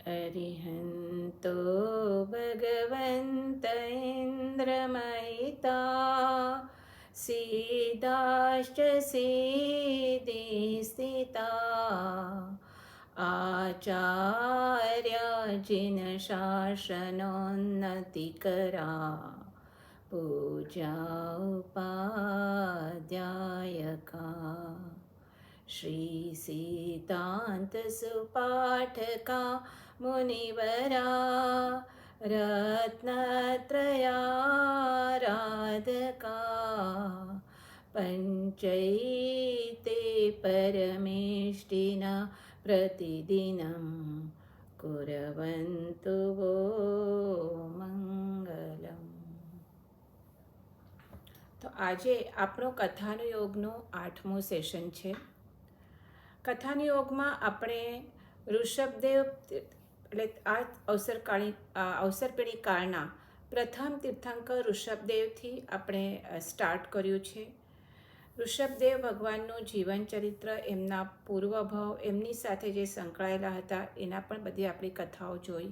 अरिहन्तो भगवन्त इन्द्रमयिता सीदाश्च सीदि स्थिता आचार्यजिनशासनोन्नतिकरा पूजा उपाध्यायका श्रीसीतान्तसुपाठका मुनिवरा रत्नत्रयाराधका पञ्चैते परमेष्टिना प्रतिदिनं कुर्वन्तु वो मङ्गलम्। તો આજે આપણો કથાનું યોગનું 8મું સેશન છે. કથાનું યોગમાં આપણે ઋષભદેવ એટલે આ અવસરપીણી કાળના પ્રથમ તીર્થંકર ઋષભદેવથી આપણે સ્ટાર્ટ કર્યું છે. ઋષભદેવ ભગવાનનું જીવન ચરિત્ર, એમના પૂર્વભાવ, એમની સાથે જે સંકળાયેલા હતા એના પણ બધી આપણી કથાઓ જોઈ.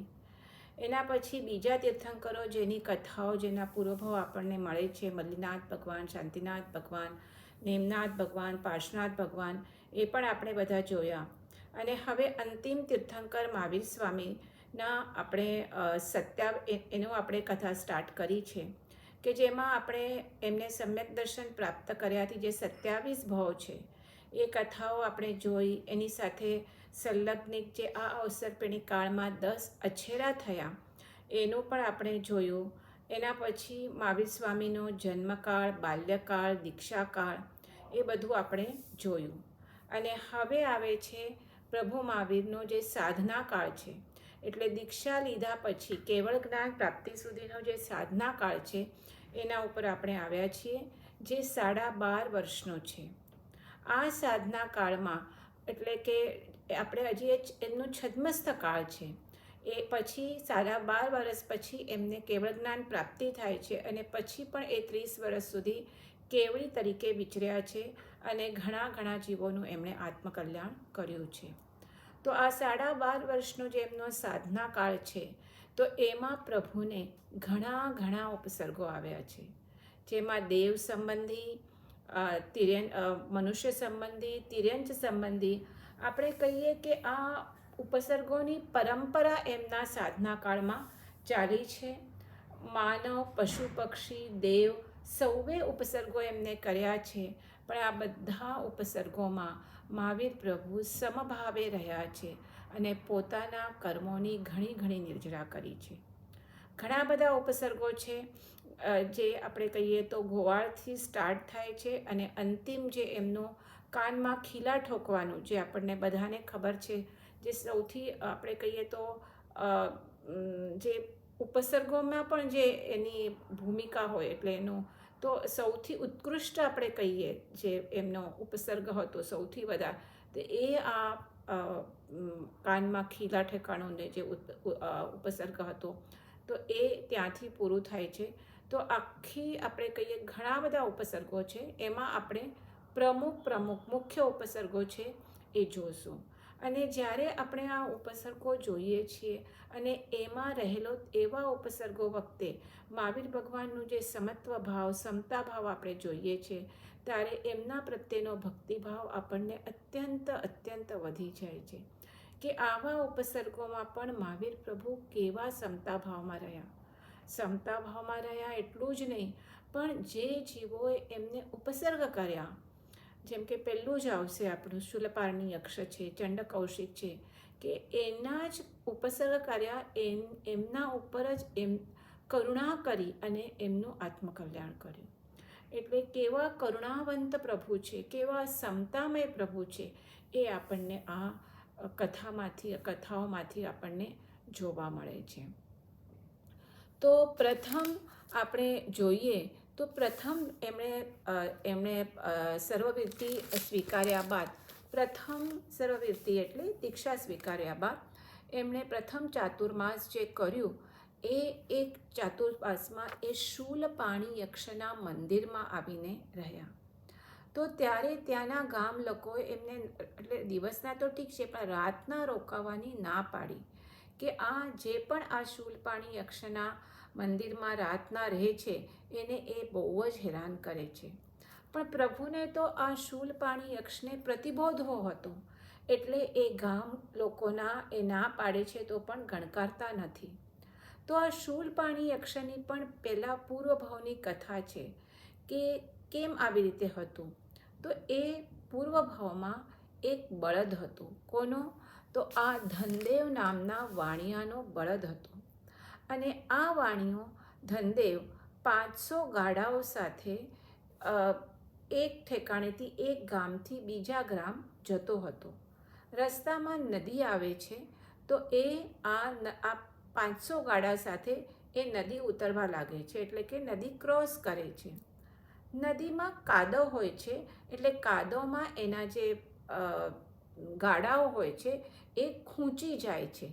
એના પછી બીજા તીર્થંકરો જેની કથાઓ, જેના પૂર્વભાવ આપણને મળે છે, મલ્લીનાથ ભગવાન, શાંતિનાથ ભગવાન, નેમનાથ ભગવાન, પાર્શ્વનાથ ભગવાન, એ પણ આપણે બધા જોયા. અને હવે અંતિમ તીર્થંકર મહાવીર સ્વામીના આપણે એનું આપણે કથા સ્ટાર્ટ કરી છે, કે જેમાં આપણે એમને સમ્યક દર્શન પ્રાપ્ત કર્યાથી જે 27 ભાવ છે એ કથાઓ આપણે જોઈ. એની સાથે સંલગ્નિક જે આ અવસરપીણી કાળમાં 10 અછેરા થયા એનું પણ આપણે જોયું. એના પછી મહાવીર સ્વામીનો જન્મકાળ, બાલ્યકાળ, દીક્ષાકાળ, એ બધું આપણે જોયું. અને હવે આવે છે પ્રભુ મહાવીરનો જે સાધના કાળ છે, એટલે દીક્ષા લીધા પછી કેવળ જ્ઞાન પ્રાપ્તિ સુધીનો જે સાધના કાળ છે એના ઉપર આપણે આવ્યા છીએ, જે 12.5 વર્ષનો છે. આ સાધના કાળમાં એટલે કે આપણે હજી એમનું છદ્મસ્થ કાળ છે. એ પછી 12.5 વર્ષ પછી એમને કેવળ જ્ઞાન પ્રાપ્તિ થાય છે, અને પછી પણ એ 30 વર્ષ સુધી કેવળી તરીકે વિચર્યા છે અને ઘણા જીવોનું એમણે આત્મકલ્યાણ કર્યું છે. તો આ 12.5 વર્ષનો જે એમનો સાધના કાળ છે, તો એમાં પ્રભુને ઘણા ઉપસર્ગો આવ્યા છે, જેમાં દેવ સંબંધી, મનુષ્ય સંબંધી, તિર્યંચ સંબંધી આપણે કહીએ કે આ ઉપસર્ગોની પરંપરા એમના સાધના કાળમાં ચાલી છે. માનવ, પશુ, પક્ષી, દેવ સૌએ ઉપસર્ગો એમને કર્યા છે, પણ આ બધા ઉપસર્ગોમાં મહાવીર પ્રભુ સમભાવે રહ્યા છે અને પોતાના કર્મોની ઘણી નિર્જરા કરી છે. ઘણા બધા ઉપસર્ગો છે, જે આપણે કહીએ તો ગોવાળથી સ્ટાર્ટ થાય છે અને અંતિમ જે એમનું કાનમાં ખીલા ઠોકવાનું, જે આપણને બધાને ખબર છે, જે સૌથી આપણે કહીએ તો જે ઉપસર્ગોમાં પણ જે એની ભૂમિકા હોય, એટલે એનું તો સૌથી ઉત્કૃષ્ટ આપણે કહીએ જે એમનો ઉપસર્ગ હતો સૌથી વધારે, તો એ આ કાનમાં ખીલા ઠેકાણુંને જે ઉપસર્ગ હતો, તો એ ત્યાંથી પૂરું થાય છે. તો આખી આપણે કહીએ ઘણા બધા ઉપસર્ગો છે, એમાં આપણે મુખ્ય ઉપસર્ગો છે એ જોશું. અને જ્યારે આપણે આ ઉપસર્ગો જોઈએ છીએ અને એમાં રહેલો એવા ઉપસર્ગો વખતે મહાવીર ભગવાનનું જે સમત્વ ભાવ, સમતા ભાવ આપણે જોઈએ છીએ, ત્યારે એમના પ્રત્યેનો ભક્તિભાવ આપણને અત્યંત વધી જાય છે, કે આવા ઉપસર્ગોમાં પણ મહાવીર પ્રભુ કેવા સમતા ભાવમાં રહ્યા. એટલું જ નહીં, પણ જે જીવોએ એમને ઉપસર્ગ કર્યા, જેમ કે પહેલું જ આવશે આપણું શૂલપાણિ યક્ષ છે, ચંડકૌશિક છે, કે એના જ ઉપસર્ગ કર્યા, એમના ઉપર જ કરુણા કરી અને એમનું આત્મકલ્યાણ કર્યું. એટલે કેવા કરુણાવંત પ્રભુ છે, કેવા સમતામય પ્રભુ છે, એ આપણને આ કથાઓમાંથી આપણને જોવા મળે છે. તો પ્રથમ આપણે જોઈએ તો પ્રથમ એમણે સર્વવિરતિ સ્વીકાર્યા બાદ, પ્રથમ સર્વવિરતિ એટલે દીક્ષા સ્વીકાર્યા બાદ એમણે પ્રથમ ચાતુર્માસ જે કર્યું, એ એક ચાતુર્માસમાં એ શૂલપાણિ યક્ષના મંદિરમાં આવીને રહ્યા. તો ત્યારે ત્યાંના ગામ લોકોએ એમને એટલે દિવસના તો ઠીક છે, પણ રાતના રોકાવાની ના પાડી, કે જે પણ આ શૂલપાણી યક્ષના મંદિરમાં રાતના રહે છે એને એ બહુ જ હેરાન કરે છે. પણ પ્રભુને તો આ શૂલપાણી યક્ષને પ્રતિબોધવો હતો, એટલે એ ગામ લોકોના એ ના પાડે છે તો પણ ગણકારતા નથી. તો આ શૂલપાણી યક્ષની પણ પહેલાં પૂર્વભાવની કથા છે કે કેમ આવી રીતે હતું. તો એ પૂર્વભાવમાં એક બળદ હતો. કોનો? તો આ ધનદેવ નામના વાણિયાનો બળદ હતો. અને આ વાણિયો ધનદેવ 500 ગાડાઓ સાથે એક ઠેકાણેથી એક ગામથી બીજા ગામ જતો હતો. રસ્તામાં નદી આવે છે તો એ આ 500 ગાડા સાથે એ નદી ઉતરવા લાગે છે, એટલે કે નદી ક્રોસ કરે છે. નદીમાં કાદવ હોય છે, એટલે કાદવમાં એના જે ગાડાઓ હોય છે એ ખૂંચી જાય છે.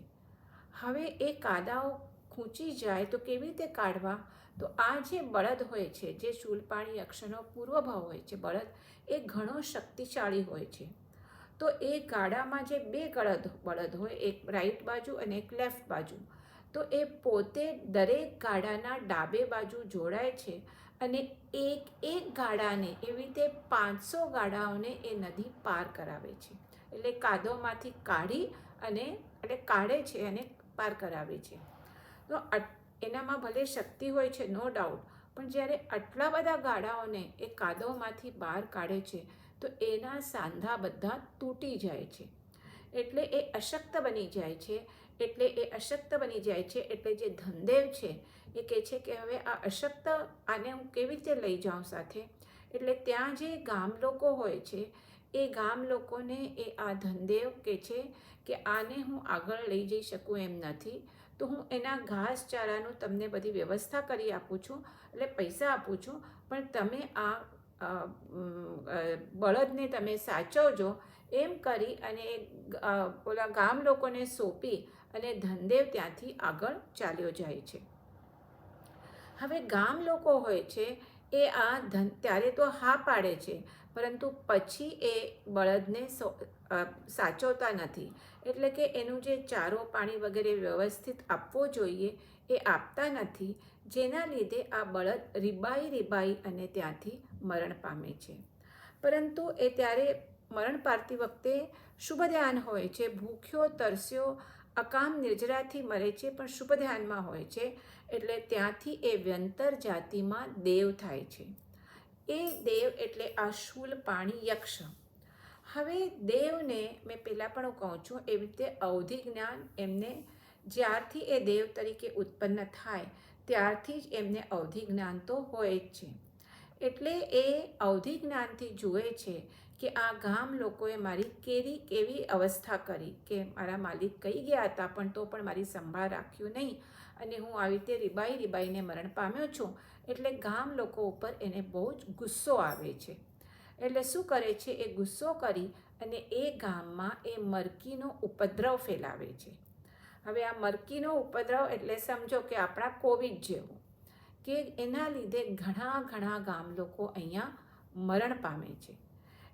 હવે એ કાદાઓ ખૂંચી જાય તો કેવી રીતે કાઢવા? તો આ જે બળદ હોય છે, જે શૂલપાણી યક્ષનો પૂર્વભાવ હોય છે, બળદ એ ઘણો શક્તિશાળી હોય છે. તો એ ગાડામાં જે 2 બળદ હોય, એક રાઈટ બાજુ અને એક લેફ્ટ બાજુ, તો એ પોતે દરેક ગાડાના ડાબે બાજુ જોડાય છે અને એક ગાડાને એવી રીતે 500 ગાડાઓને એ નદી પાર કરાવે છે. એટલે કાદવમાંથી કાઢે છે અને પાર કરાવે છે. તો એનામાં ભલે શક્તિ હોય છે, નો ડાઉટ, પણ જ્યારે આટલા બધા ગાડાઓને એ કાદવમાંથી બહાર કાઢે છે તો એના સાંધા બધા તૂટી જાય છે. એટલે એ અશક્ત બની જાય છે. એટલે જે ધનદેવ છે એ કહે છે કે હવે આ અશક્ત આને હું કેવી રીતે લઈ જાઉં સાથે. એટલે ત્યાં જે ગામ લોકો હોય છે એ ગામ લોકોને આ ધનદેવ કહે છે કે આને હું આગળ લઈ જઈ શકું એમ નથી, તો હું એના ઘાસચારાનું તમને બધી વ્યવસ્થા કરી આપું છું, એટલે પૈસા આપું છું, પણ તમે આ બળદને તમે સાચવજો. એમ કરી અને ઓલા ગામ લોકોને સોંપી અને ધનદેવ ત્યાંથી આગળ ચાલ્યો જાય છે. હવે ગામ લોકો હોય છે એ ત્યારે તો હા પાડે છે, પરંતુ પછી એ બળદને સાચવતા નથી. એટલે કે એનું જે ચારો પાણી વગેરે વ્યવસ્થિત આપવો જોઈએ એ આપતા નથી, જેના લીધે આ બળદ રીબાઈ અને ત્યાંથી મરણ પામે છે. પરંતુ એ ત્યારે મરણ પામતી વખતે શુભ ધ્યાન હોય છે, ભૂખ્યો તરસ્યો અકામ નિર્જરાથી મરે છે, પણ શુભ ધ્યાનમાં હોય છે. એટલે ત્યાંથી એ વ્યંતર જાતિમાં દેવ થાય છે. એ દેવ એટલે આ શૂલપાણી યક્ષ. હવે દેવને મેં પહેલાં પણ કહું છું એવી રીતે અવધિ જ્ઞાન એમને જ્યારથી એ દેવ તરીકે ઉત્પન્ન થાય ત્યારથી જ એમને અવધિ જ્ઞાન તો હોય જ છે. એટલે એ અવધિ જ્ઞાનથી જુએ છે કે આ ગામ લોકોએ મારી કેવી અવસ્થા કરી, કે મારા માલિક કહી ગયા હતા પણ તો પણ મારી સંભાળ રાખ્યું નહીં અને હું આવી રીતે રીબાઈને મરણ પામ્યો છું. એટલે ગામ લોકો ઉપર એને બહુ જ ગુસ્સો આવે છે. એટલે શું કરે છે? એ ગુસ્સો કરી અને એ ગામમાં એ મરકીનો ઉપદ્રવ ફેલાવે છે. હવે આ મરકીનો ઉપદ્રવ એટલે સમજો કે આપણા કોવિડ જેવું, કે એના લીધે ઘણા ગામ લોકો અહીંયા મરણ પામે છે.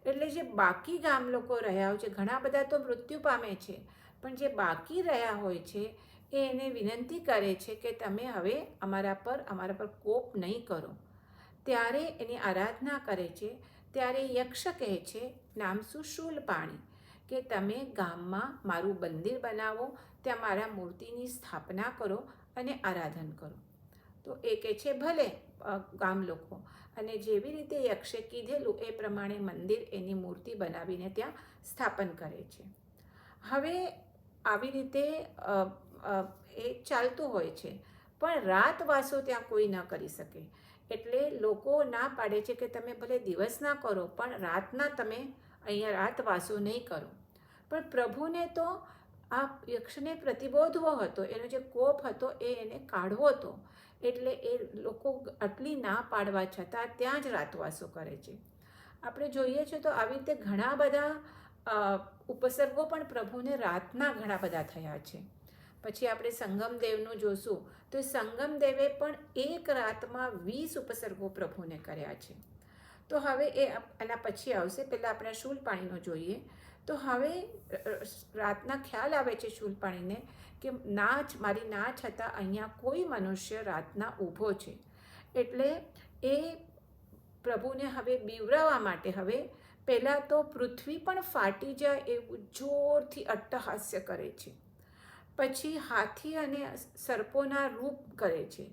એટલે જે બાકી ગામ લોકો રહ્યા હોય છે, ઘણા બધા તો મૃત્યુ પામે છે, પણ જે બાકી રહ્યા હોય છે એ એને વિનંતી કરે છે કે તમે હવે અમારા પર કોપ નહીં કરો. ત્યારે એની આરાધના કરે છે. ત્યારે યક્ષ કહે છે, નામ શું? શૂલપાણી, કે તમે ગામમાં મારું મંદિર બનાવો, ત્યાં મારા મૂર્તિની સ્થાપના કરો અને આરાધન કરો. તો એ કહે છે ભલે ગામ લોકો, અને જેવી રીતે યક્ષે કીધેલું એ પ્રમાણે મંદિર એની મૂર્તિ બનાવીને ત્યાં સ્થાપન કરે છે. હવે આવી રીતે એ ચાલતું હોય છે, પણ રાતવાસો ત્યાં કોઈ ન કરી શકે. એટલે લોકો ના પાડે છે કે તમે ભલે દિવસના કરો પણ રાતના તમે અહીંયા રાતવાસો નહીં કરો. પણ પ્રભુને તો આ યક્ષને પ્રતિબોધવો હતો, એનો જે કોપ હતો એ એને કાઢવો હતો. એટલે એ લોકો આટલી ના પાડવા છતાં ત્યાં જ રાતવાસો કરે છે. આપણે જોઈએ છીએ તો આવી રીતે ઘણા બધા ઉપસર્ગો પણ પ્રભુને રાતના ઘણા બધા થયા છે. પછી આપણે સંગમદેવનું જોશું તો સંગમદેવે પણ એક રાતમાં 20 ઉપસર્ગો પ્રભુને કર્યા છે. તો હવે એ એના પછી આવશે. પહેલાં આપણે શૂલપાણીનો જોઈએ. તો હવે રાતના ખ્યાલ આવે છે શૂલપાણીને કે મારી ના છતાં અહીંયા કોઈ મનુષ્ય રાતના ઊભો છે. એટલે એ પ્રભુને હવે બીવરાવવા માટે હવે પહેલાં તો પૃથ્વી પણ ફાટી જાય એવું જોરથી અટ્ટહાસ્ય કરે છે. પછી હાથી અને સર્પોના રૂપ કરે છે.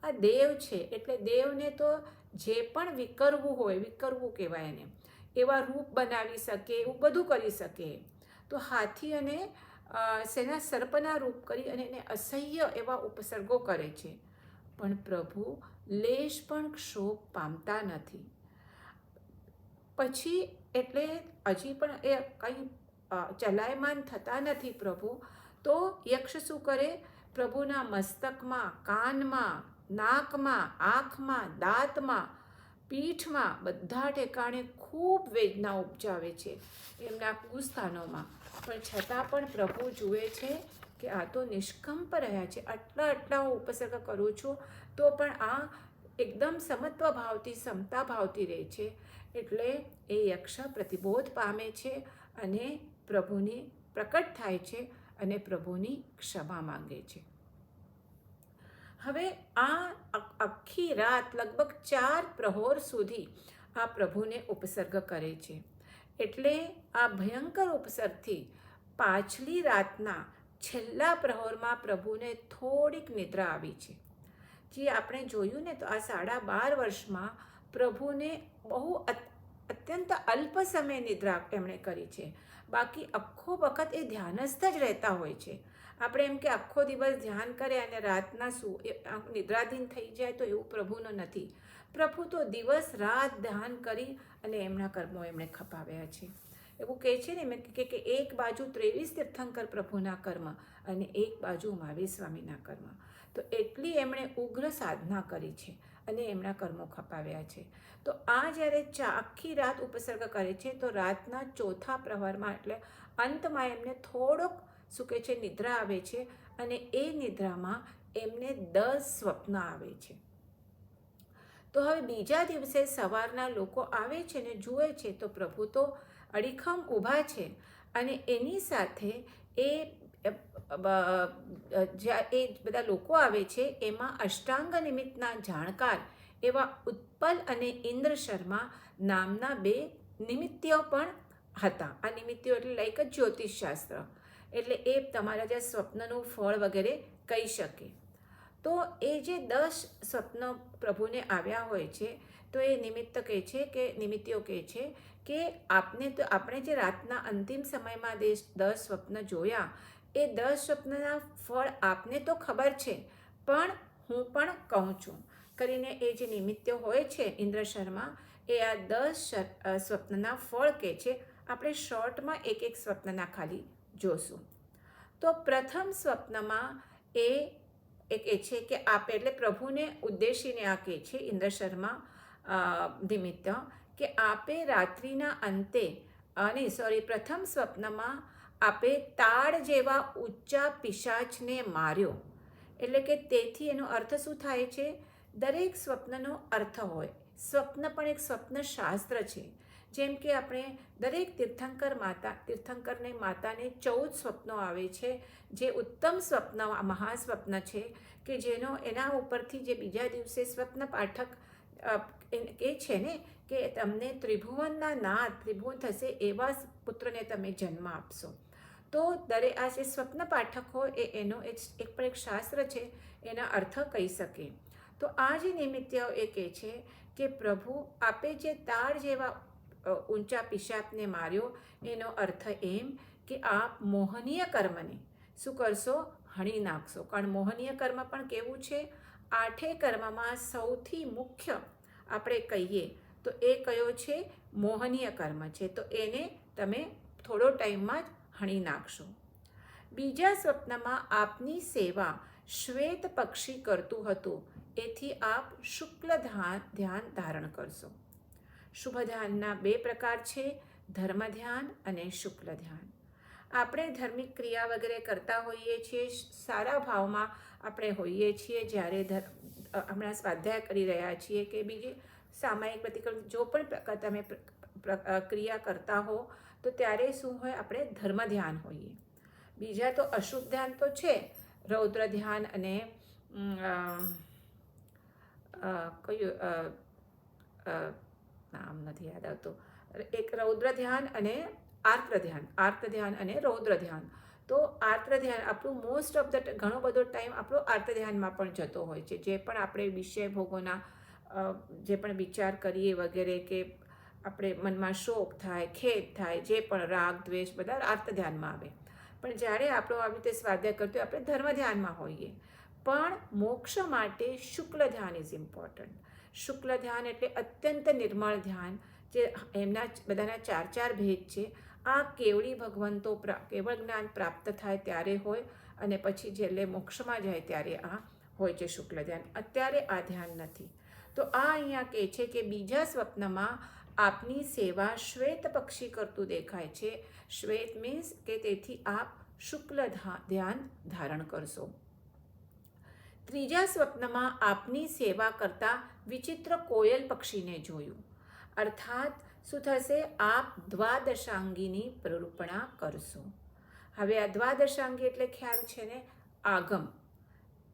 આ દેવ છે એટલે દેવને તો જે પણ વિકરવું કહેવાય એને, એવા રૂપ બનાવી શકે, એવું બધું કરી શકે. તો હાથી અને સર્પના રૂપ કરી અને એને અસહ્ય એવા ઉપસર્ગો કરે છે. પણ પ્રભુ લેશ પણ ક્ષોભ પામતા નથી. પછી એટલે હજી પણ એ કંઈ ચલાયમાન થતા નથી પ્રભુ. તો યક્ષ શું કરે? પ્રભુના મસ્તકમાં, કાનમાં, નાકમાં, આંખમાં, દાંતમાં, પીઠમાં, બધા ઠેકાણે ખૂબ વેદના ઉપજાવે છે એમના કુસ્થાનોમાં. પણ છતાં પણ પ્રભુ જુએ છે કે આ તો નિષ્કંપ રહ્યા છે. આટલા હું ઉપસર્ગ કરું છું તો પણ આ એકદમ સમત્વ ભાવથી, સમતા ભાવથી રહે છે. એટલે એ યક્ષ પ્રતિબોધ પામે છે અને પ્રભુની પ્રકટ થાય છે અને પ્રભુની ક્ષમા માંગે છે. હવે આ આખી રાત લગભગ 4 પ્રહોર સુધી આ પ્રભુને ઉપસર્ગ કરે છે. એટલે આ ભયંકર ઉપસર્ગથી પાછલી રાતના છેલ્લા પ્રહોરમાં પ્રભુને થોડીક નિદ્રા આવી છે. જે આપણે જોયું ને તો આ 12.5 વર્ષમાં પ્રભુને બહુ અત્યંત અલ્પ સમય નિદ્રા એમણે કરી છે. બાકી આખો વખત એ ધ્યાનસ્થ જ રહેતા હોય છે. આપણે એમ કે આખો દિવસ ધ્યાન કરે અને રાતના નિદ્રાધીન થઈ જાય તો એવું પ્રભુનો નથી. પ્રભુ તો દિવસ રાત ધ્યાન કરી અને એમના કર્મો એમણે ખપાવ્યા છે. એવું કહે છે ને એમ કે એક બાજુ 23 તીર્થંકર પ્રભુના કર્મ અને એક બાજુ મહાવીર સ્વામીના કર્મ. તો એટલી એમણે ઉગ્ર સાધના કરી છે અને એમના કર્મો ખપાવ્યા છે. તો આ જ્યારે આખી રાત ઉપસર્ગ કરે છે તો રાતના ચોથા પ્રહરમાં એટલે અંતમાં એમને થોડોક શું કહે છે નિદ્રા આવે છે અને એ નિદ્રામાં એમને 10 સ્વપ્ન આવે છે. તો હવે બીજા દિવસે સવારના લોકો આવે છે ને જુએ છે તો પ્રભુ તો અડીખમ ઊભા છે અને એની સાથે એ બધા લોકો આવે છે એમાં અષ્ટાંગ નિમિત્તના જાણકાર એવા ઉત્પલ અને ઇન્દ્ર શર્મા નામના 2 નિમિત્તિઓ પણ હતા. આ નિમિત્તિઓ એટલે લાઈક જ જ્યોતિષશાસ્ત્ર, એટલે એ તમારા જે સ્વપ્નનું ફળ વગેરે કહી શકે. તો એ જે 10 સ્વપ્ન પ્રભુને આવ્યા હોય છે તો એ નિમિત્તિઓ કહે છે કે આપણે જે રાતના અંતિમ સમયમાં 10 સ્વપ્ન જોયા એ 10 સ્વપ્નના ફળ આપને તો ખબર છે પણ હું પણ કહું છું કરીને એ જે નિમિત્તિઓ હોય છે ઇન્દ્ર શર્મા એ આ 10 સ્વપ્નના ફળ કહે છે. આપણે શોર્ટમાં એક સ્વપ્નના ખાલી જોશું. તો પ્રથમ સ્વપ્નમાં એ કહે છે કે આપે એટલે પ્રભુને ઉદ્દેશીને આ કહે છે ઇન્દ્ર શર્મા નિમિત્ત કે આપે રાત્રિના અંતે પ્રથમ સ્વપ્નમાં આપે તાડ જેવા ઊંચા પિશાચને માર્યો. એટલે કે તેથી એનો અર્થ શું થાય છે? દરેક સ્વપ્નનો અર્થ હોય. સ્વપ્ન પણ એક સ્વપ્ન શાસ્ત્ર છે. જેમ કે આપણે દરેક તીર્થંકરને માતાને 14 સ્વપ્નો આવે છે જે ઉત્તમ સ્વપ્ન મહાસ્વપ્ન છે કે જેનો એના ઉપરથી જે બીજા દિવસે સ્વપ્ન પાઠક એ છે ને કે તમને ત્રિભુવનના નાથ ત્રિભુવન થશે એવા પુત્રને તમે જન્મ આપશો. તો આ જે સ્વપ્ન પાઠક હોય એનો એક પણ એક શાસ્ત્ર છે, એના અર્થ કહી શકે. તો આ જે નિમિત્તિઓ એ કહે છે કે પ્રભુ આપે જે તાડ જેવા ઊંચા પિશાચને માર્યો એનો અર્થ એમ કે આપ મોહનીય કર્મને શું કરશો? હણી નાખશો. કારણ મોહનીય કર્મ પણ કેવું છે? 8 કર્મમાં સૌથી મુખ્ય આપણે કહીએ તો એ કયો છે? મોહનીય કર્મ છે. તો એને તમે થોડો ટાઈમમાં જ હણી નાખશો. બીજા સ્વપ્નમાં આપની સેવા શ્વેત પક્ષી કરતું હતું, એથી આપ શુક્લ ધ્યાન ધારણ કરશો. શુભ ધ્યાનના 2 પ્રકાર છે, ધર્મ ધ્યાન અને શુક્લ ધ્યાન. આપણે ધાર્મિક ક્રિયા વગેરે કરતા હોઈએ છીએ, સારા ભાવમાં આપણે હોઈએ છીએ જ્યારે હમણાં સ્વાધ્યાય કરી રહ્યા છીએ કે બીજી સામાયિક પ્રતિક્રમ જો પણ તમે ક્રિયા કરતા હો તો ત્યારે શું હોય, આપણે ધર્મ ધ્યાન હોઈએ. બીજા તો અશુભ ધ્યાન તો છે, રૌદ્ર ધ્યાન અને કયું નામ નથી યાદ આવતું, એક રૌદ્ર ધ્યાન અને આર્ત ધ્યાન અને રૌદ્ર ધ્યાન. તો આર્ત ધ્યાન આપણું મોસ્ટ ઓફ ધ ઘણો બધો ટાઈમ આપણો આર્ત ધ્યાનમાં પણ જતો હોય છે. જે પણ આપણે વિષય ભોગોના જે પણ વિચાર કરીએ વગેરે, કે આપણે મનમાં શોક થાય, ખેદ થાય, જે પણ રાગ દ્વેષ બધા આર્ત ધ્યાનમાં આવે. પણ જ્યારે આપણો આવી રીતે સ્વાધ્યાય કરતો આપણે ધર્મ ધ્યાનમાં હોઈએ. પણ મોક્ષ માટે શુક્લ ધ્યાન ઇઝ ઇમ્પોર્ટન્ટ. શુક્લ ધ્યાન એટલે અત્યંત નિર્મળ ધ્યાન, જે એમના બધાના 4 ભેદ છે. આ કેવળી ભગવંતો કેવળ જ્ઞાન પ્રાપ્ત થાય ત્યારે હોય, અને પછી છેલ્લે મોક્ષમાં જાય ત્યારે આ હોય છે શુક્લ ધ્યાન. અત્યારે આ ધ્યાન નથી. તો આ અહીંયા કહે છે કે બીજા સ્વપ્નમાં આપની સેવા શ્વેત પક્ષી કરતું દેખાય છે. શ્વેત મીન્સ કે તેથી આપ શુક્લ ધ્યાન ધારણ કરશો. ત્રીજા સ્વપ્નમાં આપની સેવા કરતા વિચિત્ર કોયલ પક્ષીને જોયું. અર્થાત શું થશે, આપ દ્વાદશાંગીની પ્રરૂપણા કરશો. હવે આ દ્વાદશાંગી એટલે ખ્યાલ છે ને, આગમ,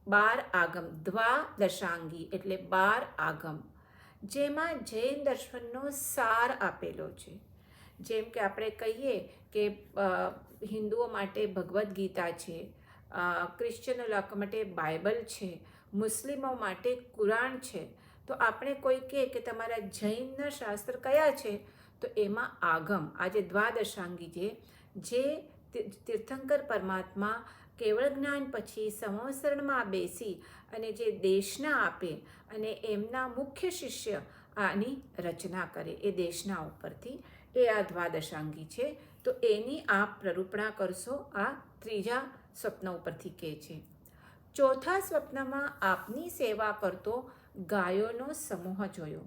12 આગમ. દ્વાદશાંગી એટલે 12 આગમ, જેમાં જૈન દર્શનનો સાર આપેલો છે. જેમ કે આપણે કહીએ કે હિન્દુઓ માટે ભગવદ્ ગીતા છે, ક્રિશ્ચનો લોકો માટે બાઇબલ છે, મુસ્લિમો માટે કુરાન છે. તો આપણે કોઈ કહે કે તમારા જૈનના શાસ્ત્ર કયા છે, તો એમાં આગમ, આ જે દ્વાદશાંગી છે, જે તીર્થંકર પરમાત્મા કેવળ જ્ઞાન પછી સંવત્સરણમાં બેસી અને જે દેશના આપે, અને એમના મુખ્ય શિષ્ય આની રચના કરે એ દેશના ઉપરથી, એ આ દ્વાદશાંગી છે. તો એની આપ પ્રરૂપણા કરશો, આ ત્રીજા સ્વપ્ન ઉપરથી કહે છે. ચોથા સ્વપ્નમાં આપની સેવા કરતો ગાયોનો સમૂહ જોયો.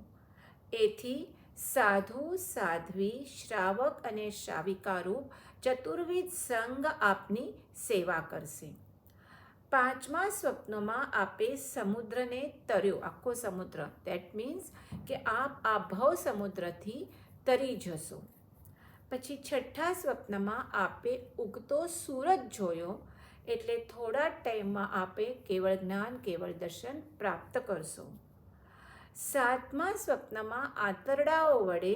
એથી સાધુ, સાધ્વી, શ્રાવક અને શ્રાવિકારૂપ ચતુર્વિધ સંઘ આપની સેવા કરશે. પાંચમા સ્વપ્નમાં આપે સમુદ્રને તર્યો, આખો સમુદ્ર. દેટ મીન્સ કે આપ આ ભવ સમુદ્રથી તરી જશો. પછી છઠ્ઠા સ્વપ્નમાં આપે ઉગતો સૂરજ જોયો, એટલે થોડા ટાઈમમાં આપે કેવળ જ્ઞાન, કેવળ દર્શન પ્રાપ્ત કરશો. સાતમા સ્વપ્નમાં આંતરડાઓ વડે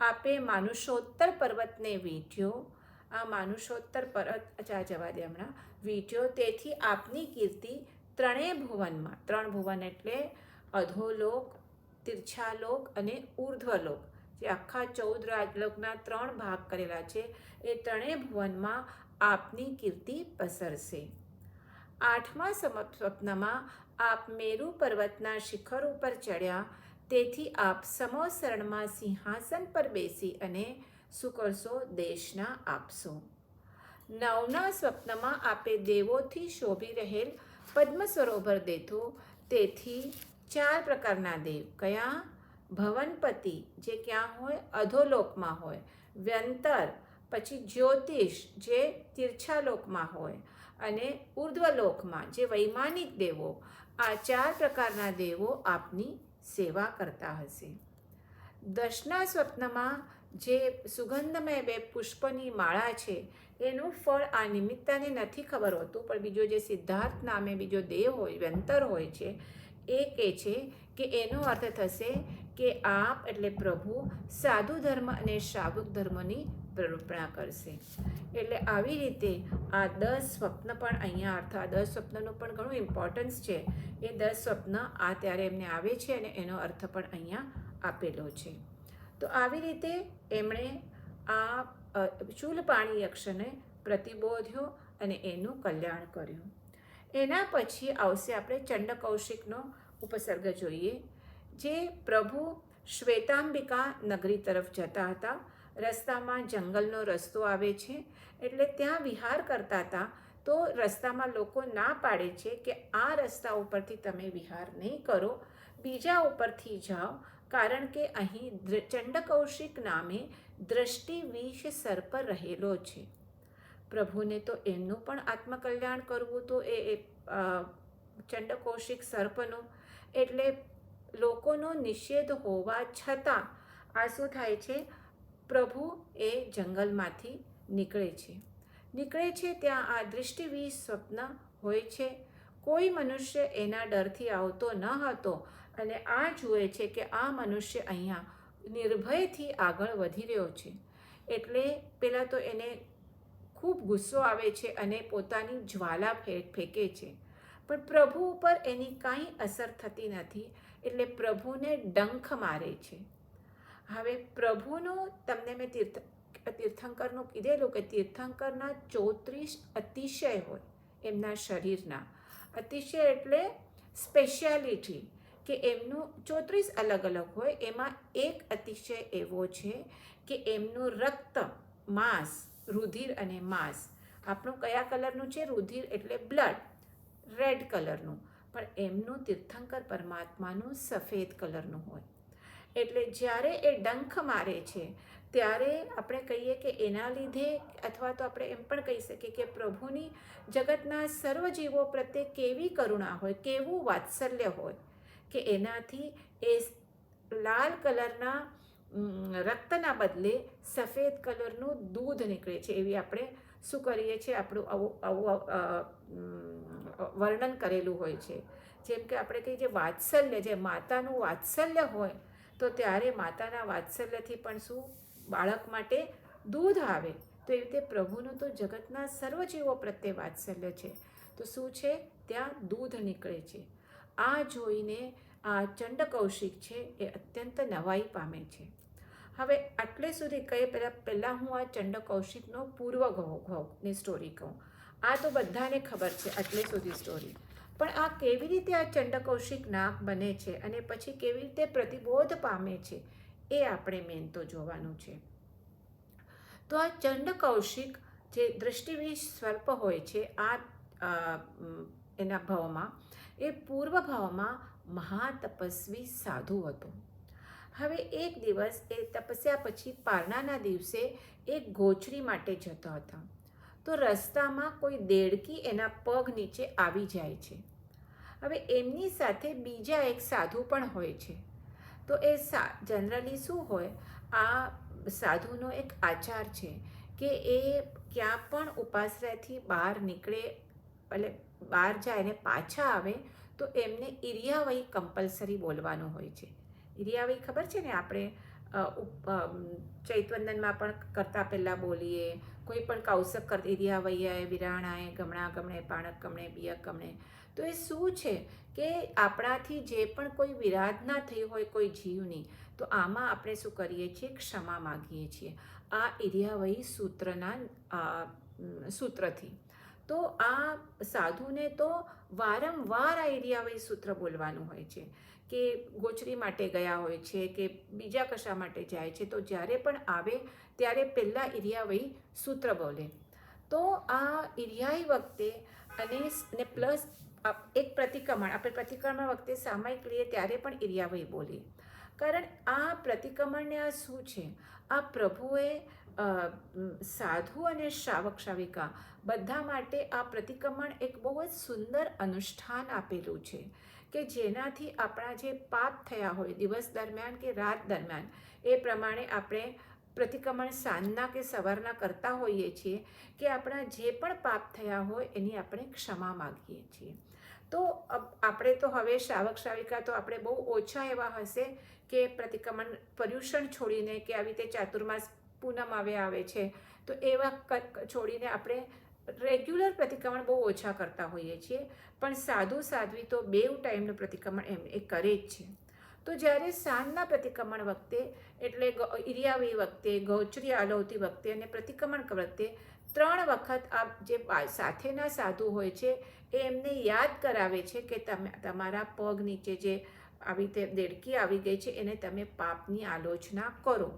આપે માનુષોત્તર પર્વતને વીંટ્યો. આ માનુષોત્તર પર્વત જવા દે હમણાં, વીંટ્યો. તેથી આપની કીર્તિ 3 ભુવનમાં, 3 ભુવન એટલે અધોલોક, તીર્છાલોક અને ઉર્ધ્વલોક, જે આખા 14 રાજલોકના 3 ભાગ કરેલા છે, એ 3 ભુવનમાં આપની કીર્તિ પસરશે. આઠમા સ્વપ્નમાં આપ મેરુ પર્વતના શિખર ઉપર ચડ્યા. તેથી આપ સમોસરણમાં સિંહાસન પર બેસી અને શું કરશો, દેશના આપશો. નવમા સ્વપ્નમાં આપે દેવોથી શોભી રહેલ પદ્મ સરોવર દેખો. તેથી 4 પ્રકારના દેવ, કયા, ભવનપતિ જે ક્યાં હોય, અધોલોકમાં હોય, વ્યંતર, પછી જ્યોતિષ જે તીર્છાલોકમાં હોય, અને ઉર્ધ્વલોકમાં જે વૈમાનિક દેવો. આ 4 પ્રકારના દેવો આપની સેવા કરતા હશે. દસમા સ્વપ્નમાં જે સુગંધમય 2 પુષ્પની માળા છે, એનું ફળ આ નિમિત્તાને નથી ખબર હોતું, પણ બીજો જે સિદ્ધાર્થ નામે બીજો દેવ હોય, વ્યંતર હોય છે, એ કહે છે કે એનો અર્થ થશે કે આપ એટલે પ્રભુ સાધુ ધર્મ અને શ્રાવક ધર્મની પ્રરૂપણા કરશે. એટલે આવી રીતે આ 10 સ્વપ્ન પણ અહીંયા અર્થ, આ 10 સ્વપ્નનું પણ ઘણું ઇમ્પોર્ટન્સ છે. એ 10 સ્વપ્ન આ ત્યારે એમને આવે છે, અને એનો અર્થ પણ અહીંયા આપેલો છે. તો આવી રીતે એમણે આ શૂલપાણી યક્ષને પ્રતિબોધ્યો અને એનું કલ્યાણ કર્યું. એના પછી આવશે આપણે ચંડકૌશિકનો ઉપસર્ગ જોઈએ. જે પ્રભુ શ્વેતાંબિકા નગરી તરફ જતા હતા. રસ્તામાં જંગલનો રસ્તો આવે છે, એટલે ત્યાં વિહાર કરતા હતા. તો રસ્તામાં લોકો ના પાડે છે કે આ રસ્તા ઉપરથી તમે વિહાર નહીં કરો, બીજા ઉપરથી જાઓ, કારણ કે અહીં ચંડકૌશિક નામે દ્રષ્ટિ વિષ સર્પ રહેલો છે. પ્રભુને તો એમનું પણ આત્મકલ્યાણ કરવું, તો એ ચંડકૌશિક સર્પનું, એટલે લોકોનો નિષેધ હોવા છતાં આ શું થાય છે, પ્રભુ એ જંગલમાંથી નીકળે છે ત્યાં આ દૃષ્ટિવિહીન સ્વપ્ન હોય છે. કોઈ મનુષ્ય એના ડરથી આવતો ન હતો અને આ જુએ છે કે આ મનુષ્ય અહીંયા નિર્ભયથી આગળ વધી રહ્યો છે. એટલે પહેલાં તો એને ખૂબ ગુસ્સો આવે છે અને પોતાની જ્વાલા ફેંકે છે, પણ પ્રભુ ઉપર એની કાંઈ અસર થતી નથી. એટલે પ્રભુને ડંખ મારે છે. હવે પ્રભુનો તમને મેં તીર્થંકરનું કીધેલું કે તીર્થંકરના 34 અતિશય હોય એમના શરીરના. અતિશય એટલે સ્પેશિયાલિટી, કે એમનું 34 અલગ અલગ હોય. એમાં એક અતિશય એવો છે કે એમનું રક્ત, માંસ, રુધિર અને માંસ આપણું કયા કલરનું છે? રુધિર એટલે બ્લડ, રેડ કલરનું. પણ એમનું તીર્થંકર પરમાત્માનું સફેદ કલરનું હોય. એટલે જ્યારે એ ડંખ મારે છે ત્યારે આપણે કહીએ કે એના લીધે, અથવા તો આપણે એમ પણ કહી શકીએ કે પ્રભુની જગતના સર્વજીવો પ્રત્યે કેવી કરુણા હોય, કેવું વાત્સલ્ય હોય કે એનાથી એ લાલ કલરના રક્તના બદલે સફેદ કલરનું દૂધ નીકળે છે. એવી આપણે શું કરીએ છીએ, આપણું આવું વર્ણન કરેલું હોય છે. જેમ કે આપણે કહીએ જે વાત્સલ્ય, જે માતાનું વાત્સલ્ય હોય, તો ત્યારે માતાના વાત્સલ્યથી પણ શું બાળક માટે દૂધ આવે. તો એવી રીતે પ્રભુનું તો જગતના સર્વજીવો પ્રત્યે વાત્સલ્ય છે, તો શું છે? ત્યાં દૂધ નીકળે છે. આ જોઈને આ ચંડકૌશિક છે એ અત્યંત નવાઈ પામે છે. હવે આટલે સુધી કહે પહેલાં હું આ ચંડકૌશિકનો પૂર્વની સ્ટોરી કહું. આ તો બધાને ખબર છે આટલે સુધી સ્ટોરી, પણ આ કેવી રીતે આ ચંડકૌશિક નાગ બને છે અને પછી કેવી રીતે પ્રતિબોધ પામે છે એ આપણે મેન તો જોવાનું છે. તો આ ચંડકૌશિક જે દૃષ્ટિવિહીન સ્વલ્પ હોય છે આ એના ભાવમાં, એ પૂર્વ ભાવમાં મહાતપસ્વી સાધુ હતો. હવે એક દિવસ એ તપસ્યા પછી પારણાના દિવસે એક ગોચરી માટે જતો હતો. તો રસ્તામાં કોઈ દેડકી એના પગ નીચે આવી જાય છે. હવે એમની સાથે બીજા એક સાધુ પણ હોય છે. તો એ જનરલી શું હોય, આ સાધુનો એક આચાર છે કે એ ક્યાં પણ ઉપાશ્રયથી બહાર નીકળે, એટલે બહાર જાય અને પાછા આવે તો એમને ઇરિયાવઈ કમ્પલસરી બોલવાનું હોય છે. ઇરિયાવઈ ખબર છે ને, આપણે ચૈતવંદનમાં પણ કરતાં પહેલાં બોલીએ. કોઈ પણ કૌશક કરતા ઇરિયાવૈયાએ, વિરાણાએ, ગમણા ગમણે, પાણક ગમણે, બિયક ગમણે. તો એ શું છે કે આપણાથી જે પણ કોઈ વિરાધના થઈ હોય કોઈ જીવની, તો આમાં આપણે શું કરીએ છીએ? ક્ષમા માગીએ છીએ આ ઇરિયાવઈ સૂત્રથી. તો આ સાધુને તો વારંવાર આ ઇરિયાવઈ સૂત્ર બોલવાનું હોય છે કે ગોચરી માટે ગયા હોય છે કે બીજા કશા માટે જાય છે, તો જ્યારે પણ આવે ત્યારે પહેલાં ઇરિયાવઈ સૂત્ર બોલે. તો આ ઇરિયાઈ વખતે અને પ્લસ એક પ્રતિક્રમણ, આપણે પ્રતિક્રમણ વખતે સામાયિક લઈએ ત્યારે પણ ઇરિયાવઈ બોલીએ. કારણ આ પ્રતિક્રમણને આ શું છે, આ પ્રભુએ સાધુ અને શ્રાવક શ્રાવિકા બધા માટે આ પ્રતિક્રમણ એક બહુ જ સુંદર અનુષ્ઠાન આપેલું છે કે જેનાથી આપણા જે પાપ થયા હોય દિવસ દરમિયાન કે રાત દરમિયાન, એ પ્રમાણે આપણે પ્રતિક્રમણ સાંજના કે સવારના કરતા હોઈએ છીએ કે આપણા જે પણ પાપ થયા હોય એની આપણે ક્ષમા માગીએ છીએ. તો આપણે તો હવે શ્રાવક શ્રાવિકા તો આપણે બહુ ઓછા એવા હશે કે પ્રતિક્રમણ પર્યુષણ છોડીને કે આવી રીતે ચાતુર્માસ પૂનમ આવે છે તો એવા છોડીને આપણે રેગ્યુલર પ્રતિક્રમણ બહુ ઓછા કરતા હોઈએ છીએ. પણ સાધુ સાધ્વી તો બેવ ટાઈમનું પ્રતિક્રમણ એ કરે જ છે. તો જ્યારે સાંજના પ્રતિક્રમણ વખતે, એટલે ઇરિયાવઈ વખતે, ગૌચરી આલવતી વખતે અને પ્રતિક્રમણ વખતે 3 વખત આ જે સાથેના સાધુ હોય છે એ એમને યાદ કરાવે છે કે તમે તમારા પગ નીચે જે આવી રીતે દેડકી આવી ગઈ છે એને તમે પાપની આલોચના કરો.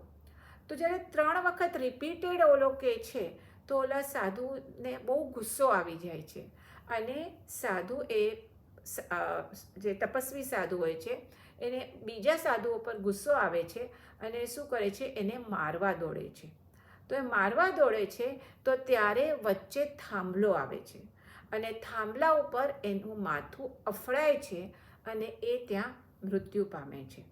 તો જ્યારે 3 વખત રિપીટેડ ઓલો કહે છે તો ઓલા સાધુને બહુ ગુસ્સો આવી જાય છે અને સાધુ એ જે તપસ્વી સાધુ હોય છે એને બીજા સાધુઓ પર ગુસ્સો આવે છે અને શું કરે છે? એને મારવા દોડે છે. તો એ મારવા દોડે છે તો ત્યારે વચ્ચે થાંભલો આવે છે અને થાંભલા ઉપર એનું માથું અફડાય છે અને એ ત્યાં મૃત્યુ પામે છે.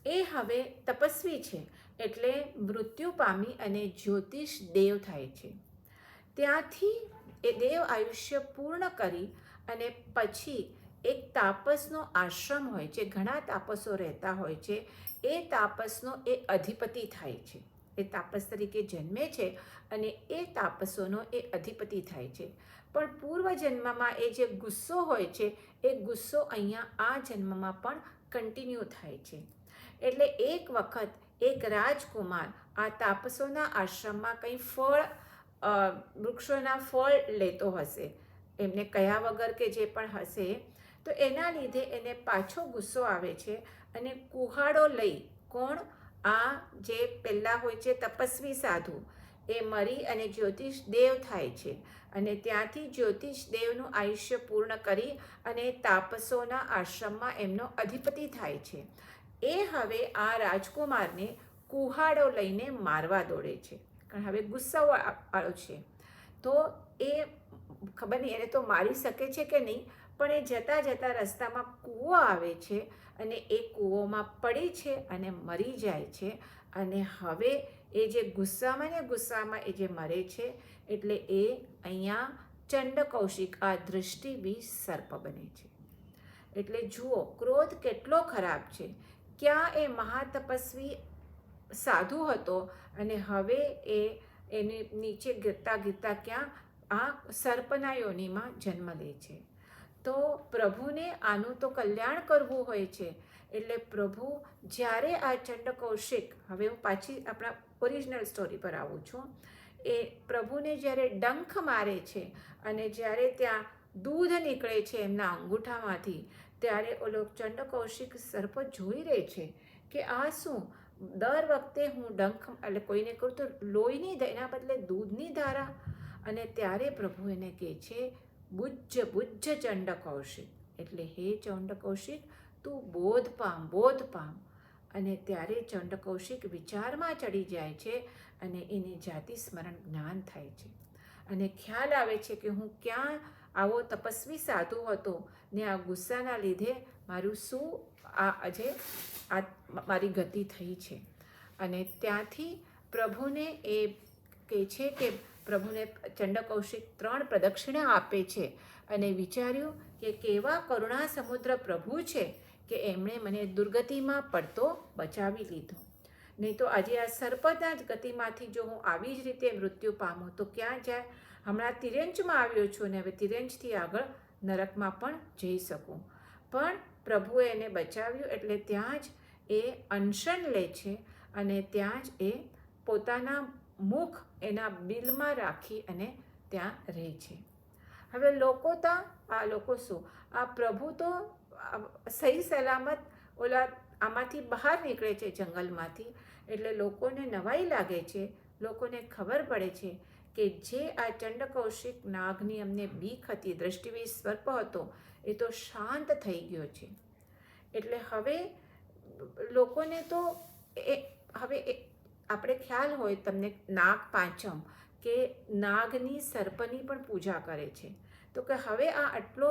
એ હવે તપસ્વી છે એટલે મૃત્યુ પામી અને જ્યોતિષ દેવ થાય છે. ત્યાંથી એ દેવ આયુષ્ય પૂર્ણ કરી અને પછી એક તાપસનો આશ્રમ હોય છે, ઘણા તાપસો રહેતા હોય છે, એ તાપસનો એ અધિપતિ થાય છે. એ તાપસ તરીકે જન્મે છે અને એ તાપસોનો એ અધિપતિ થાય છે. પણ પૂર્વજન્મમાં એ જે ગુસ્સો હોય છે એ ગુસ્સો અહીંયા આ જન્મમાં પણ કન્ટિન્યુ થાય છે. એટલે એક વખત એક રાજકુમાર આ તાપસોના આશ્રમમાં કંઈ વૃક્ષોના ફળ લેતો હશે, એમને કયા વગર કે જે પણ હશે, તો એના લીધે એને પાછો ગુસ્સો આવે છે અને કુહાડો લઈ, કોણ, આ જે પહેલાં હોય છે તપસ્વી સાધુ, એ મરી અને જ્યોતિષ દેવ થાય છે અને ત્યાંથી જ્યોતિષ દેવનું આયુષ્ય પૂર્ણ કરી અને તાપસોના આશ્રમમાં એમનો અધિપતિ થાય છે. એ હવે આ રાજકુમારને કુહાડો લઈને મારવા દોડે છે, કારણ હવે ગુસ્સાવાળો છે. તો એ ખબર નહીં એને તો મારી શકે છે કે નહીં, પણ એ જતાં જતાં રસ્તામાં કૂવો આવે છે અને એ કૂવોમાં પડે છે અને મરી જાય છે. અને હવે એ જે ગુસ્સામાં એ જે મરે છે એટલે એ અહીંયા ચંડકૌશિક આ દૃષ્ટિબીજ સર્પ બને છે. એટલે જુઓ ક્રોધ કેટલો ખરાબ છે. ક્યાં એ મહાતપસ્વી સાધુ હતો અને હવે એની નીચે ગીરતા ક્યાં આ સર્પના યોનિમાં જન્મ લે છે. તો પ્રભુને આનું તો કલ્યાણ કરવું હોય છે. એટલે પ્રભુ જ્યારે આ ચંડકૌશિક, હવે હું પાછી આપણા ઓરિજિનલ સ્ટોરી પર આવું છું, એ પ્રભુને જ્યારે ડંખ મારે છે અને જ્યારે ત્યાં દૂધ નીકળે છે એમના અંગૂઠામાંથી, ત્યારે ઓલો ચંડકૌશિક સર્પ જોઈ રહે છે કે આ શું, દર વખતે હું ડંખ એટલે કોઈને કહું તો લોહીની, એના બદલે દૂધની ધારા. અને ત્યારે પ્રભુ એને કહે છે, બુજ્જ ચંડકૌશિક, એટલે હે ચંડકૌશિક તું બોધ પામ. અને ત્યારે ચંડકૌશિક વિચારમાં ચડી જાય છે અને એને જાતિ સ્મરણ જ્ઞાન થાય છે અને ખ્યાલ આવે છે કે હું ક્યાં આવો તપસ્વી સાધુ હતો ને આ ગુસ્સાના લીધે મારું શું મારી ગતિ થઈ છે. અને ત્યાંથી પ્રભુને એ કહે છે કે પ્રભુને ચંડકૌશિક 3 પ્રદક્ષિણા આપે છે અને વિચાર્યું કે કેવા કરુણા સમુદ્ર પ્રભુ છે કે એમણે મને દુર્ગતિમાં પડતો બચાવી લીધો. નહીં તો આજે આ સર્પના જ ગતિમાંથી જો હું આવી જ રીતે મૃત્યુ પામું તો ક્યાં જાય. હમણાં તિર્યંચમાં આવ્યો છું ને હવે તિર્યંચથી આગળ નરકમાં પણ જઈ શકું. પણ પ્રભુએ એને બચાવ્યું એટલે ત્યાં જ એ અનશન લે છે અને ત્યાં જ એ પોતાના મુખ એના બિલમાં રાખી અને ત્યાં રહે છે. હવે લોકો આ પ્રભુ તો સહી સલામત આમાંથી બહાર નીકળે છે જંગલમાંથી. એટલે લોકોને નવાઈ લાગે છે, લોકોને ખબર પડે છે કે જે આ ચંડકૌશિક નાગની અમને બીક હતી, દ્રષ્ટિબીજ સર્પ હતો, એ તો શાંત થઈ ગયો છે. એટલે હવે લોકોને તો આપણે ખ્યાલ હોય તમને નાગ પાંચમ કે નાગની સર્પની પણ પૂજા કરે છે. તો કે હવે આ આટલો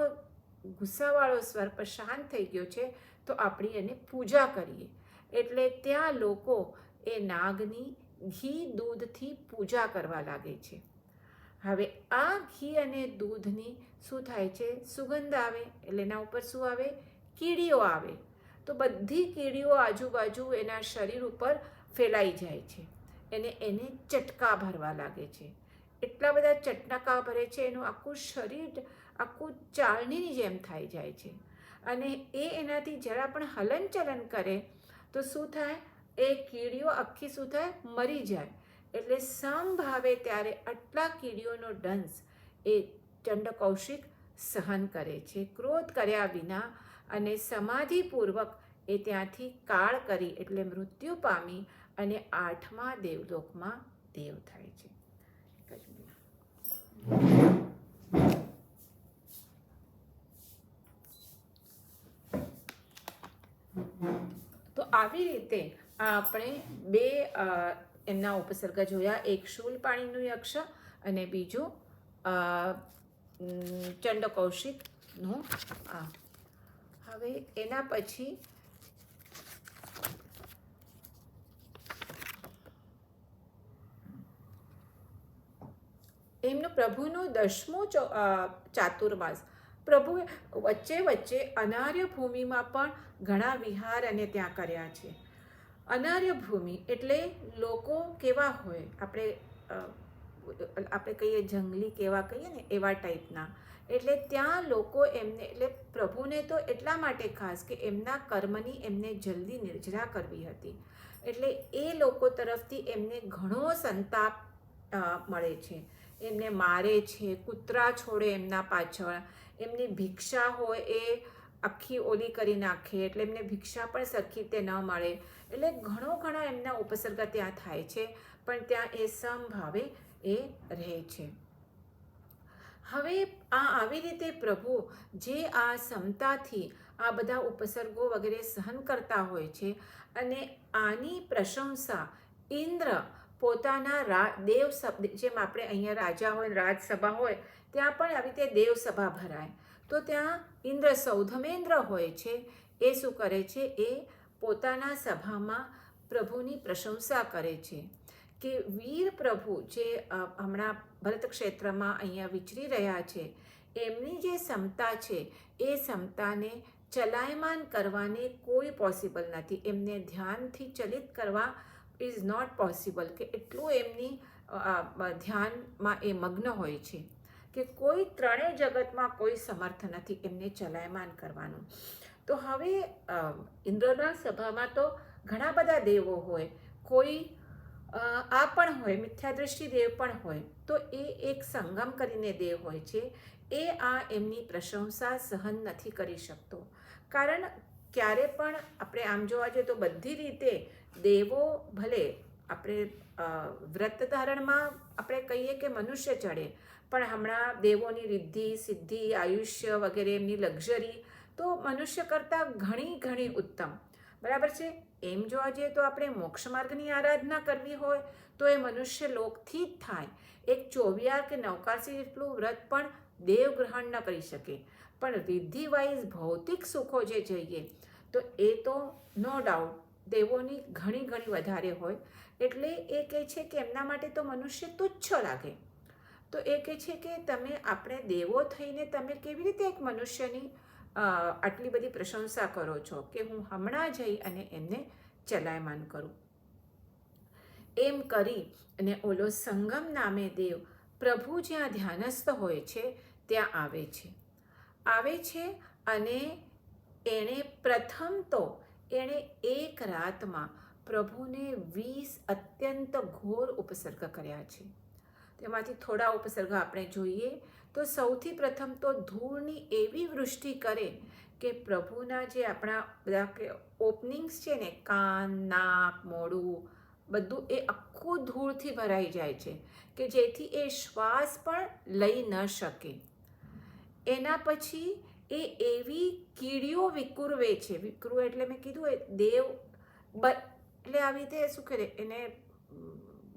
ગુસ્સાવાળો સર્પ શાંત થઈ ગયો છે તો આપણે એને પૂજા કરીએ. એટલે ત્યાં લોકો એ નાગની ઘી દૂધથી પૂજા કરવા લાગે છે. હવે આ ઘી અને દૂધની શું થાય છે, સુગંધ આવે એટલે એના ઉપર શું આવે, કીડીઓ આવે. તો બધી કીડીઓ આજુબાજુ એના શરીર ઉપર ફેલાઈ જાય છે. એને ચટકા ભરવા લાગે છે. એટલા બધા ચટકા ભરે છે, એનું આખું શરીર આખું ચાળણીની જેમ થઈ જાય છે. અને એનાથી જરા પણ હલનચલન કરે તો શું થાય, એ કીડીઓ આખી શું થાય, મરી જાય. એટલે સમભાવે ત્યારે આટલા કીડીઓનો દંશ એ ચંડકૌશિક સહન કરે છે ક્રોધ કર્યા વિના. અને સમાધિપૂર્વક એ ત્યાંથી કાળ કરી એટલે મૃત્યુ પામી અને 8મા દેવલોકમાં દેવ થાય છે. તો આવી રીતે આપણે 2 એમના ઉપસર્ગ જોયા, એક શૂલપાણીનું યક્ષ અને બીજું ચંડકૌશિકનું. હવે એના પછી એમનું પ્રભુનું 10મું ચાતુર્માસ પ્રભુએ વચ્ચે વચ્ચે અનાર્ય ભૂમિમાં પણ ઘણા વિહાર અને ત્યાં કર્યા છે. અનાર્ય ભૂમિ એટલે લોકો કેવા હોય, આપણે કહીએ જંગલી કેવા કહીએ ને એવા ટાઈપના. એટલે ત્યાં લોકો એમને, એટલે પ્રભુને તો એટલા માટે ખાસ કે એમના કર્મની એમને જલ્દી નિર્જરા કરવી હતી. એટલે એ લોકો તરફથી એમને ઘણો સંતાપ મળે છે. એમને મારે છે, કૂતરા છોડે એમના પાછળ, એમની ભિક્ષા હોય એ આખી ઓલી કરી નાખે, એટલે એમને ભિક્ષા પણ સરખી રીતે ન મળે. એટલે ઘણા એમના ઉપસર્ગ ત્યાં થાય છે, પણ ત્યાં એ સમભાવે એ રહે છે. હવે આવી રીતે પ્રભુ જે આ સમતાથી આ બધા ઉપસર્ગો વગેરે સહન કરતા હોય છે, અને આની પ્રશંસા ઇન્દ્ર પોતાના દેવ શબ્દ, જેમ આપણે અહીંયા રાજા હોય, રાજસભા હોય, ત્યાં પણ આવી રીતે દેવસભા ભરાય. તો ત્યાં ઇન્દ્ર સૌધમેન્દ્ર હોય છે, એ શું કરે છે, એ પોતાના સભામાં પ્રભુની પ્રશંસા કરે છે કે વીર પ્રભુ જે હમણાં ભરત ક્ષેત્રમાં અહીંયા વિચરી રહ્યા છે, એમની જે ક્ષમતા છે એ ક્ષમતાને ચલાયમાન કરવાને કોઈ પોસિબલ નથી. એમને ધ્યાનથી ચલિત કરવા ઇઝ નોટ પોસિબલ, કે એટલું એમની ધ્યાનમાં એ મગ્ન હોય છે કે કોઈ ત્રણેય જગતમાં કોઈ સમર્થ નથી એમને ચલાયમાન કરવાનું. તો હવે ઇન્દ્રના સભામાં તો ઘણા બધા દેવો હોય, કોઈ આ પણ હોય, મિથ્યાદૃષ્ટિ દેવ પણ હોય. તો એ એક સંગમ કરીને દેવ હોય છે, એ આ એમની પ્રશંસા સહન નથી કરી શકતો. કારણ ક્યારે પણ આપણે આમ જોવા જઈએ તો બધી રીતે દેવો, ભલે આપણે વ્રત ધારણમાં આપણે કહીએ કે મનુષ્ય ચડે, પણ હમણાં દેવોની રિદ્ધિ સિદ્ધિ આયુષ્ય વગેરે એમની લક્ઝરી તો મનુષ્ય કરતાં ઘણી ઉત્તમ, બરાબર છે. એમ જોવા જઈએ તો આપણે મોક્ષ માર્ગની આરાધના કરવી હોય તો એ મનુષ્ય લોકથી જ થાય. એક 24 કે 89 જેટલું વ્રત પણ દેવ ગ્રહણ ન કરી શકે, પણ રિદ્ધિ વાઇઝ ભૌતિક સુખો જે જોઈએ તો એ તો નો ડાઉટ દેવોની ઘણી વધારે હોય. એટલે એ કહે છે કે એમના માટે તો મનુષ્ય તુચ્છ લાગે. તો એ કહે છે કે આપણે દેવો થઈને તમે કેવી રીતે એક મનુષ્યની આટલી બધી પ્રશંસા કરો છો કે હું હમણાં જઈ અને એમને ચલાયમાન કરું. એમ કરી અને ઓલો સંગમ નામે દેવ પ્રભુ જ્યાં ધ્યાનસ્થ હોય છે ત્યાં આવે છે અને એણે પ્રથમ તો એણે એક રાતમાં પ્રભુને 20 અત્યંત ઘોર ઉપસર્ગ કર્યા છે. તેમાંથી થોડા ઉપસર્ગ આપણે જોઈએ તો સૌથી પ્રથમ તો ધૂળની એવી વૃષ્ટિ કરે કે પ્રભુના જે આપણા બધા ઓપનિંગ્સ છે ને, કાન, નાક, મોઢું, બધું એ આખું ધૂળથી ભરાઈ જાય છે કે જેથી એ શ્વાસ પણ લઈ ન શકે. એના પછી એ એવી કીડીઓ વિકુરવે છે. વિકુરવે એટલે મેં કીધું એ દેવ એટલે આવી રીતે શું કરે, એને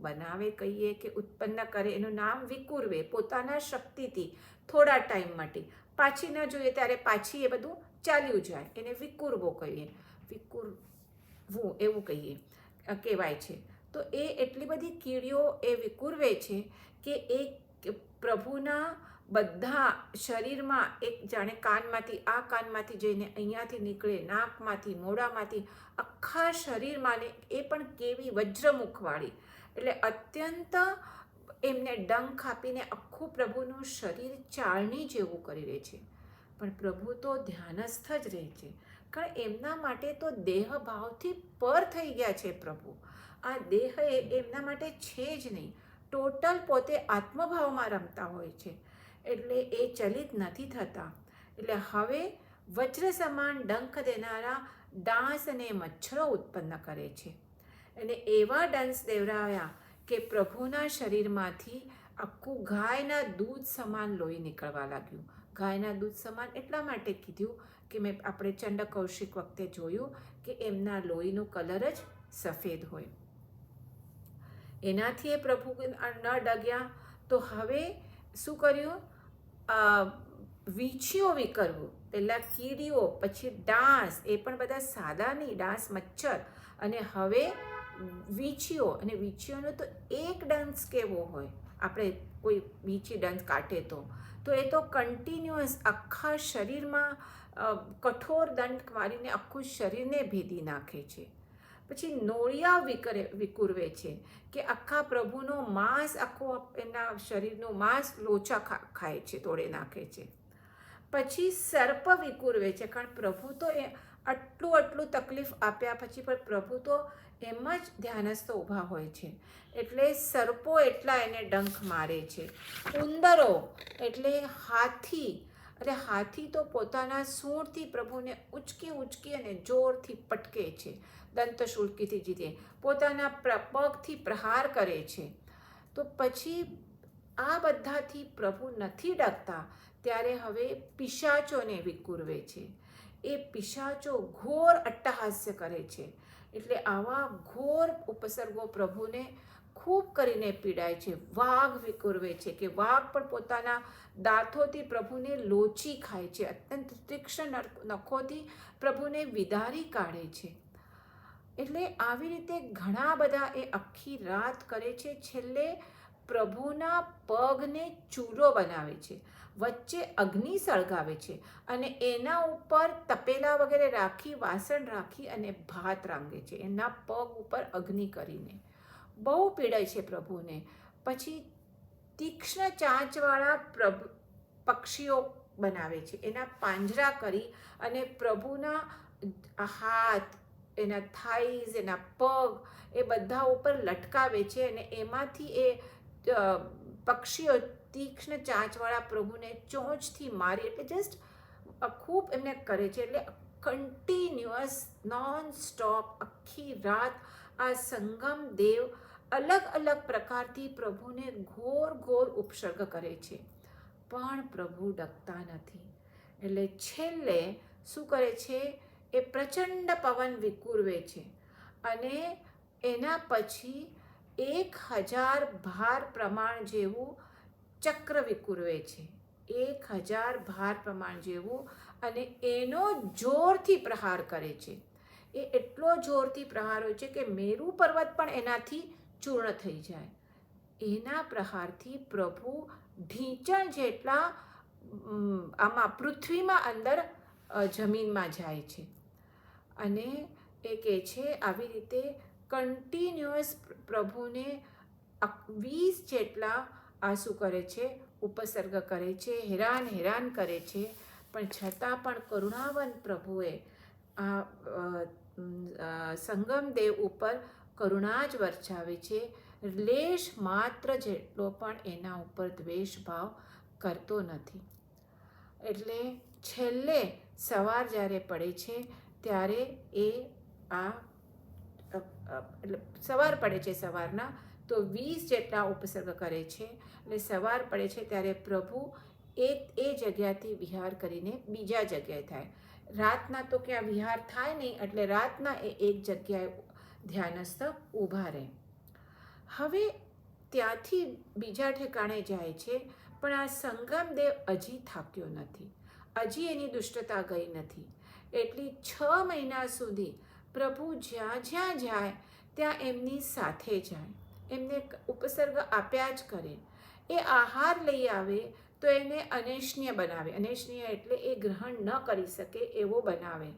બનાવે કહીએ કે ઉત્પન્ન કરે, એનું નામ વિકુરવે. પોતાના શક્તિથી થોડા ટાઈમ માટે, પાછી ન જોઈએ ત્યારે પાછી એ બધું ચાલ્યું જાય, એને વિકુરવો કહીએ, વિકુરવું એવું કહેવાય છે. તો એ એટલી બધી કીડીઓ એ વિકુરવે છે કે એ પ્રભુના બધા શરીરમાં એક જાણે કાનમાંથી જઈને અહીંયાથી નીકળે, નાકમાંથી, મોઢામાંથી, આખા શરીરમાં, એ પણ કેવી વજ્રમુખવાળી. એટલે અત્યંત એમને ડંખ આપીને આખું પ્રભુનું શરીર ચાળણી જેવું કરી રહે છે. પણ પ્રભુ તો ધ્યાનસ્થ જ રહે છે, કારણ એમના માટે તો દેહ ભાવથી પર થઈ ગયા છે પ્રભુ. આ દેહ એમના માટે છે જ નહીં, ટોટલ પોતે આત્મભાવમાં રમતા હોય છે. એટલે એ ચલિત નથી થતા. એટલે હવે વજ્ર સમાન ડંખ દેનારા ડાંસ અને મચ્છરો ઉત્પન્ન કરે છે. અને એવા ડંસ દેવરાયા કે પ્રભુના શરીરમાંથી આખું ગાયના દૂધ સમાન લોહી નીકળવા લાગ્યું. ગાયના દૂધ સમાન એટલા માટે કીધું કે આપણે ચંડ કૌશિક વખતે જોયું કે એમના લોહીનું કલર જ સફેદ હોય. એનાથી એ પ્રભુ ન ડગ્યા. તો હવે શું કર્યું, વીંછીઓ વિકરવું, પહેલાં કીડીઓ, પછી ડાંસ, એ પણ બધા સાદા નહીં, ડાંસ મચ્છર, અને હવે વીંછીઓ. અને વીંછીઓનો તો એક ડંસ કેવો હોય, આપણે કોઈ વીંછી દંત કાટે તો એ તો કન્ટિન્યુઅસ આખા શરીરમાં કઠોર દંડ મારીને આખું શરીરને ભેદી નાખે છે. પછી નોળિયા વિકુરવે છે કે આખા પ્રભુનો માંસ, આખું એના શરીરનું માંસ લોચા ખાય છે, તોડી નાખે છે. પછી સર્પ વિકુરવે છે, કારણ પ્રભુ તો એ આટલું તકલીફ આપ્યા પછી પણ પ્રભુ તો એમ જ ધ્યાનસ્થ ઊભા હોય છે, એટલે સર્પો એટલા એને ડંખ મારે છે. ઉંદરો એટલે હાથી, એટલે હાથી તો પોતાના સૂંઢથી પ્રભુને ઉચકી અને જોરથી પટકે છે, દંતશુલ્કીથી જીતે, પોતાના પગથી પ્રહાર કરે છે. તો પછી આ બધાથી પ્રભુ નથી ડરતા, ત્યારે હવે પિશાચોને વિકુરવે છે. એ પિશાચો ઘોર અટ્ટહાસ્ય કરે છે, એટલે આવા ઘોર ઉપસર્ગો પ્રભુને ખૂબ કરીને પીડાય છે. વાઘ વિકુરવે છે કે વાઘ પણ પોતાના દાંતોથી પ્રભુને લોચી ખાય છે, અત્યંત તીક્ષ્ણ નખોથી પ્રભુને વિદારી કાઢે છે. એટલે આવી રીતે ઘણા બધા એ આખી રાત કરે છે. છેલ્લે પ્રભુના પગને ચૂરો બનાવે છે, વચ્ચે અગ્નિ સળગાવે છે અને એના ઉપર તપેલા વગેરે રાખી, વાસણ રાખી અને ભાત રાંગે છે, એના પગ ઉપર અગ્નિ કરીને. બહુ પીડાય છે પ્રભુને. પછી તીક્ષ્ણ ચાંચવાળા પક્ષીઓ બનાવે છે, એના પાંજરા કરી અને પ્રભુના હાથ, એના થાઈઝ, એના પગ એ બધા ઉપર લટકાવે છે અને એમાંથી એ પક્ષીઓ તીક્ષ્ણ ચાંચવાળા પ્રભુને ચોંચથી મારી, એટલે જસ્ટ ખૂબ એમને કરે છે. એટલે કન્ટિન્યુઅસ નોન સ્ટોપ આખી રાત આ સંગમ દેવ અલગ પ્રકારથી પ્રભુને ઘોર ઉપસર્ગ કરે છે, પણ પ્રભુ ડગતા નથી. એટલે છેલ્લે શું કરે છે, એ પ્રચંડ પવન વિકુરવે છે અને એના પછી 1000 ભાર પ્રમાણ જેવું ચક્ર વિકુરવે છે, 1000 ભાર પ્રમાણ જેવું, અને એનો જોરથી પ્રહાર કરે છે. એ એટલો જોરથી પ્રહાર હોય છે કે મેરુ પર્વત પણ એનાથી ચૂર્ણ થઈ જાય. એના પ્રહારથી પ્રભુ ઢીંચણ જેટલા આમાં પૃથ્વીમાં અંદર જમીનમાં જાય છે. અને એ કહે છે આવી રીતે કન્ટિન્યુઅસ પ્રભુને 20 જેટલા આ શું કરે છે, ઉપસર્ગ કરે છે, હેરાન કરે છે. પણ છતાં પણ કરુણાવંત પ્રભુએ સંગમ દેવ ઉપર કરુણા જ વર્છાવે છે, લેશ માત્ર જેટલો પણ એના ઉપર દ્વેષભાવ કરતો નથી. એટલે છેલ્લે સવાર જ્યારે પડે છે ત્યારે એ એટલે સવાર પડે છે, સવારના તો 20 જેટલા ઉપસર્ગ કરે છે. એટલે સવાર પડે છે ત્યારે પ્રભુ એ જગ્યાથી વિહાર કરીને બીજા જગ્યાએ થાય. રાતના તો ક્યાં વિહાર થાય નહીં, એટલે રાતના એ એક જગ્યાએ ધ્યાનસ્થ ઊભા રહે. હવે ત્યાંથી બીજા ઠેકાણે જાય છે, પણ આ સંગમદેવ હજી થાક્યો નથી, હજી એની દુષ્ટતા ગઈ નથી. એટલી 6 મહિના સુધી પ્રભુ જ્યાં જાય ત્યાં એમની સાથે જાય, એમને ઉપસર્ગ આપ્યા જ કરે. એ આહાર લઈ આવે તો એને અનેશનીય બનાવે, અનેશનીય એટલે એ ગ્રહણ ન કરી શકે એવો બનાવે.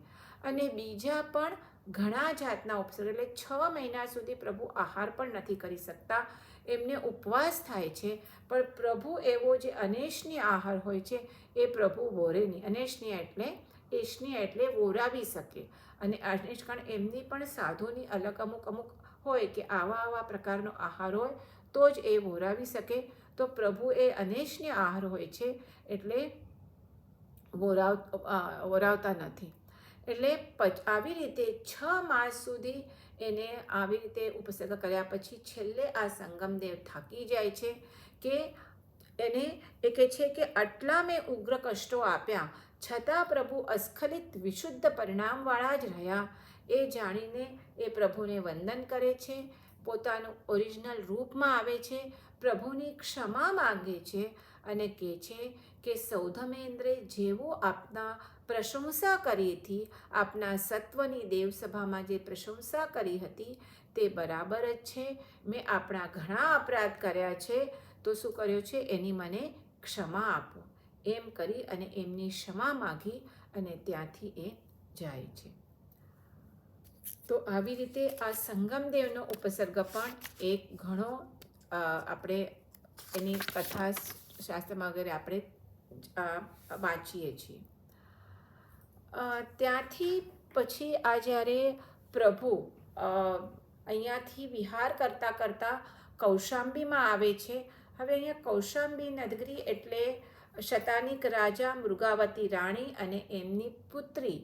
અને બીજા પણ ઘણા જાતના ઉપસર્ગ, એટલે 6 મહિના સુધી પ્રભુ આહાર પણ નથી કરી શકતા, એમને ઉપવાસ થાય છે. પણ પ્રભુ એવો જે અનેશનીય આહાર હોય છે એ પ્રભુ બોરે નહીં. અનેશનીય એટલે વોરાવી શકે. અને કારણ એમની પણ સાધુની અલગ અમુક હોય કે આવા પ્રકારનો આહાર હોય તો જ એ વોરાવી શકે. તો પ્રભુ એ અનેશનીય આહાર હોય છે એટલે વોરાવતા નથી. એટલે આવી રીતે 6 માસ સુધી એને આવી રીતે ઉપસર્ગ કર્યા પછી છેલ્લે આ સંગમદેવ થાકી જાય છે કે એને એ કહે છે કે આટલા મેં ઉગ્ર કષ્ટો આપ્યા છતાં પ્રભુ અસ્ખલિત વિશુદ્ધ પરિણામવાળા જ રહ્યા. એ જાણીને એ પ્રભુને વંદન કરે છે, પોતાનું ઓરિજિનલ રૂપમાં આવે છે, પ્રભુની ક્ષમા માંગે છે અને કહે છે કે સૌધમેન્દ્રે જેવો આપના પ્રશંસા કરી હતી, આપના સત્વની દેવસભામાં જે પ્રશંસા કરી હતી તે બરાબર જ છે. મેં આપણા ઘણા અપરાધ કર્યા છે, તો શું કર્યો છે, એની મને ક્ષમા આપો, એમ કરી અને એમની ક્ષમા માગી અને ત્યાંથી એ જાય છે. તો આવી રીતે આ સંગમદેવનો ઉપસર્ગ પણ એક ઘણો આપણે એની કથા શાસ્ત્રમાં વગેરે આપણે વાંચીએ છીએ. ત્યાંથી પછી આ જ્યારે પ્રભુ અહીંયાથી વિહાર કરતાં કરતાં કૌશાંબીમાં આવે છે. હવે અહીંયા કૌશાંબી નગરી એટલે શતાનિક રાજા, મૃગાવતી રાણી અને એમની પુત્રી,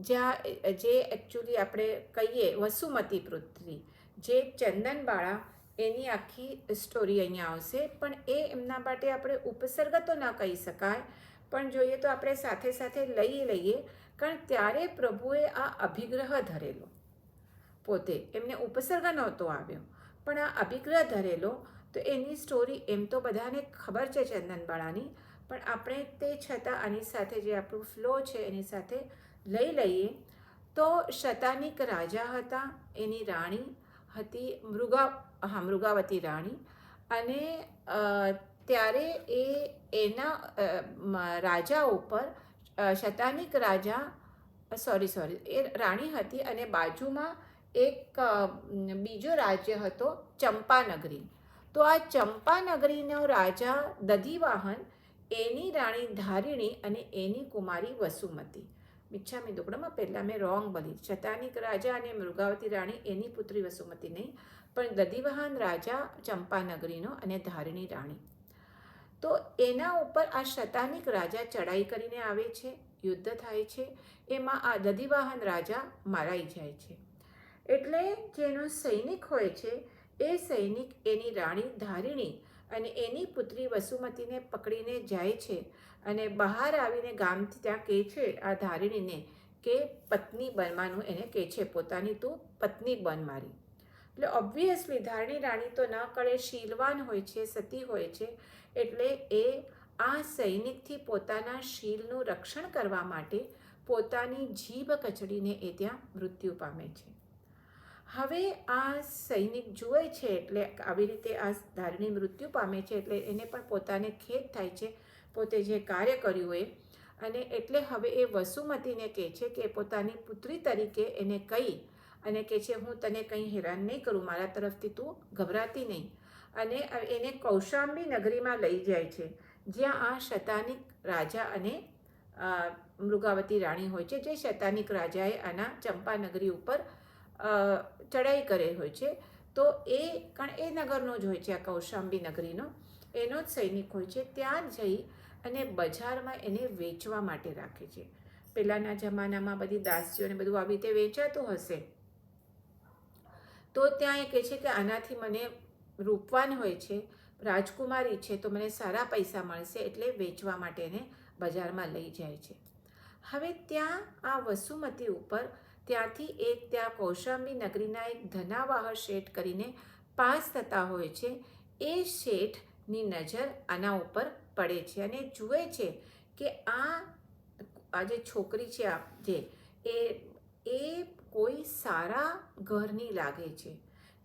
જ્યાં જે એકચ્યુઅલી આપણે કહીએ વસુમતી પુત્રી, જે ચંદનબાળા, એની આખી સ્ટોરી અહીંયા આવશે. પણ એ એમના માટે આપણે ઉપસર્ગ તો ન કહી શકાય, પણ જોઈએ તો આપણે સાથે સાથે લઈ લઈએ, કારણ ત્યારે પ્રભુએ આ અભિગ્રહ ધરેલો. પોતે એમને ઉપસર્ગ નહોતો આવ્યો, પણ આ અભિગ્રહ ધરેલો. તો એની સ્ટોરી એમ તો બધાને ખબર છે ચંદનબાળાની, પણ આપણે તે છતાં આની સાથે જે આપણું ફ્લો છે એની સાથે લઈ લઈએ. તો શતાનિક રાજા હતા, એની રાણી હતી મૃગાવતી રાણી. અને ત્યારે એના રાજા ઉપર શતાનિક રાજા એ રાણી હતી, અને બાજુમાં એક બીજો રાજ્ય હતો ચંપાનગરી. તો આ ચંપાનગરીનો રાજા દધિવાહન, એની રાણી ધારિણી અને એની કુમારી વસુમતી. મિચ્છામી દુક્કડમાં પહેલાં મેં રોંગ બોલી. શતાનિક રાજા અને મૃગાવતી રાણી એની પુત્રી વસુમતી નહીં, પણ દધિવાહન રાજા ચંપાનગરીનો અને ધારિણી રાણી. તો એના ઉપર આ શતાનિક રાજા ચડાઈ કરીને આવે છે, યુદ્ધ થાય છે. એમાં આ દધિવાહન રાજા મારાઈ જાય છે. એટલે જેનો સૈનિક હોય છે એ સૈનિક એની રાણી ધારિણી અને એની પુત્રી વસુમતીને પકડીને જાય છે, અને બહાર આવીને ગામથી ત્યાં કહે છે આ ધારિણીને કે પત્ની બનવાનું, એને કહે છે પોતાની તું પત્ની બન મારી. એટલે ઓબ્વિયસલી ધારિણી રાણી તો ન કળે શીલવાન હોય છે, સતી હોય છે. એટલે એ આ સૈનિકથી પોતાના શીલનું રક્ષણ કરવા માટે પોતાની જીભ કચડીને એ ત્યાં મૃત્યુ પામે છે. હવે આ સૈનિક જુએ છે, એટલે આવી રીતે આ ધારિણી મૃત્યુ પામે છે, એટલે એને પણ પોતાને ખેદ થાય છે પોતે જે કાર્ય કર્યું એ. અને એટલે હવે એ વસુમતીને કહે છે કે પોતાની પુત્રી તરીકે એને કહી અને કહે છે હું તને કંઈ હેરાન નહીં કરું, મારા તરફથી તું ગભરાતી નહીં. અને એને કૌશાંબી નગરીમાં લઈ જાય છે, જ્યાં આ શતાનિક રાજા અને મૃગાવતી રાણી હોય છે, જે શતાનિક રાજાએ આના ચંપાનગરી ઉપર ચડાઈ કરે હોય છે. તો કારણ એ નગરનો જ હોય છે, આ કૌશાંબી નગરીનો એનો જ સૈનિક હોય છે. ત્યાં જઈ અને બજારમાં એને વેચવા માટે રાખે છે. પહેલાંના જમાનામાં બધી દાસીઓને બધું આવી રીતે વેચાતું હશે, તો ત્યાં એ કહે છે કે આનાથી મને રૂપવાન હોય છે, રાજકુમારી છે, તો મને સારા પૈસા મળશે, એટલે વેચવા માટે એને બજારમાં લઈ જાય છે. હવે ત્યાં આ વસુમતી ઉપર ત્યાંથી ત્યાં કૌશાંબી નગરીના એક ધનાવાહ શેઠ કરીને પાસ થતા હોય છે. એ શેઠની નજર આના ઉપર પડે છે અને જુએ છે કે આ જે છોકરી છે એ કોઈ સારા ઘરની લાગે છે,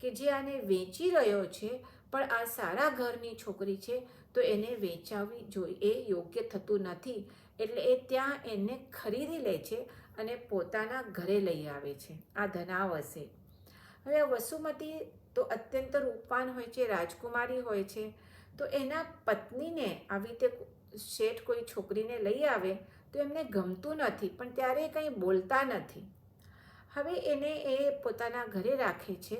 કે જે આને વેચી રહ્યો છે, પણ આ સારા ઘરની છોકરી છે, તો એને વેચાવવી જોઈએ એ યોગ્ય થતું નથી. એટલે એ ત્યાં એને ખરીદી લે છે અને પોતાના ઘરે લઈ આવે છે આ ધનાવસે. હવે વસુમતી તો અત્યંત રૂપવાન હોય છે, રાજકુમારી હોય છે. તો એના પત્નીને આવી રીતે શેઠ કોઈ છોકરીને લઈ આવે તો એમને ગમતું નથી, પણ ત્યારે કંઈ બોલતા નથી. હવે એને એ પોતાના ઘરે રાખે છે,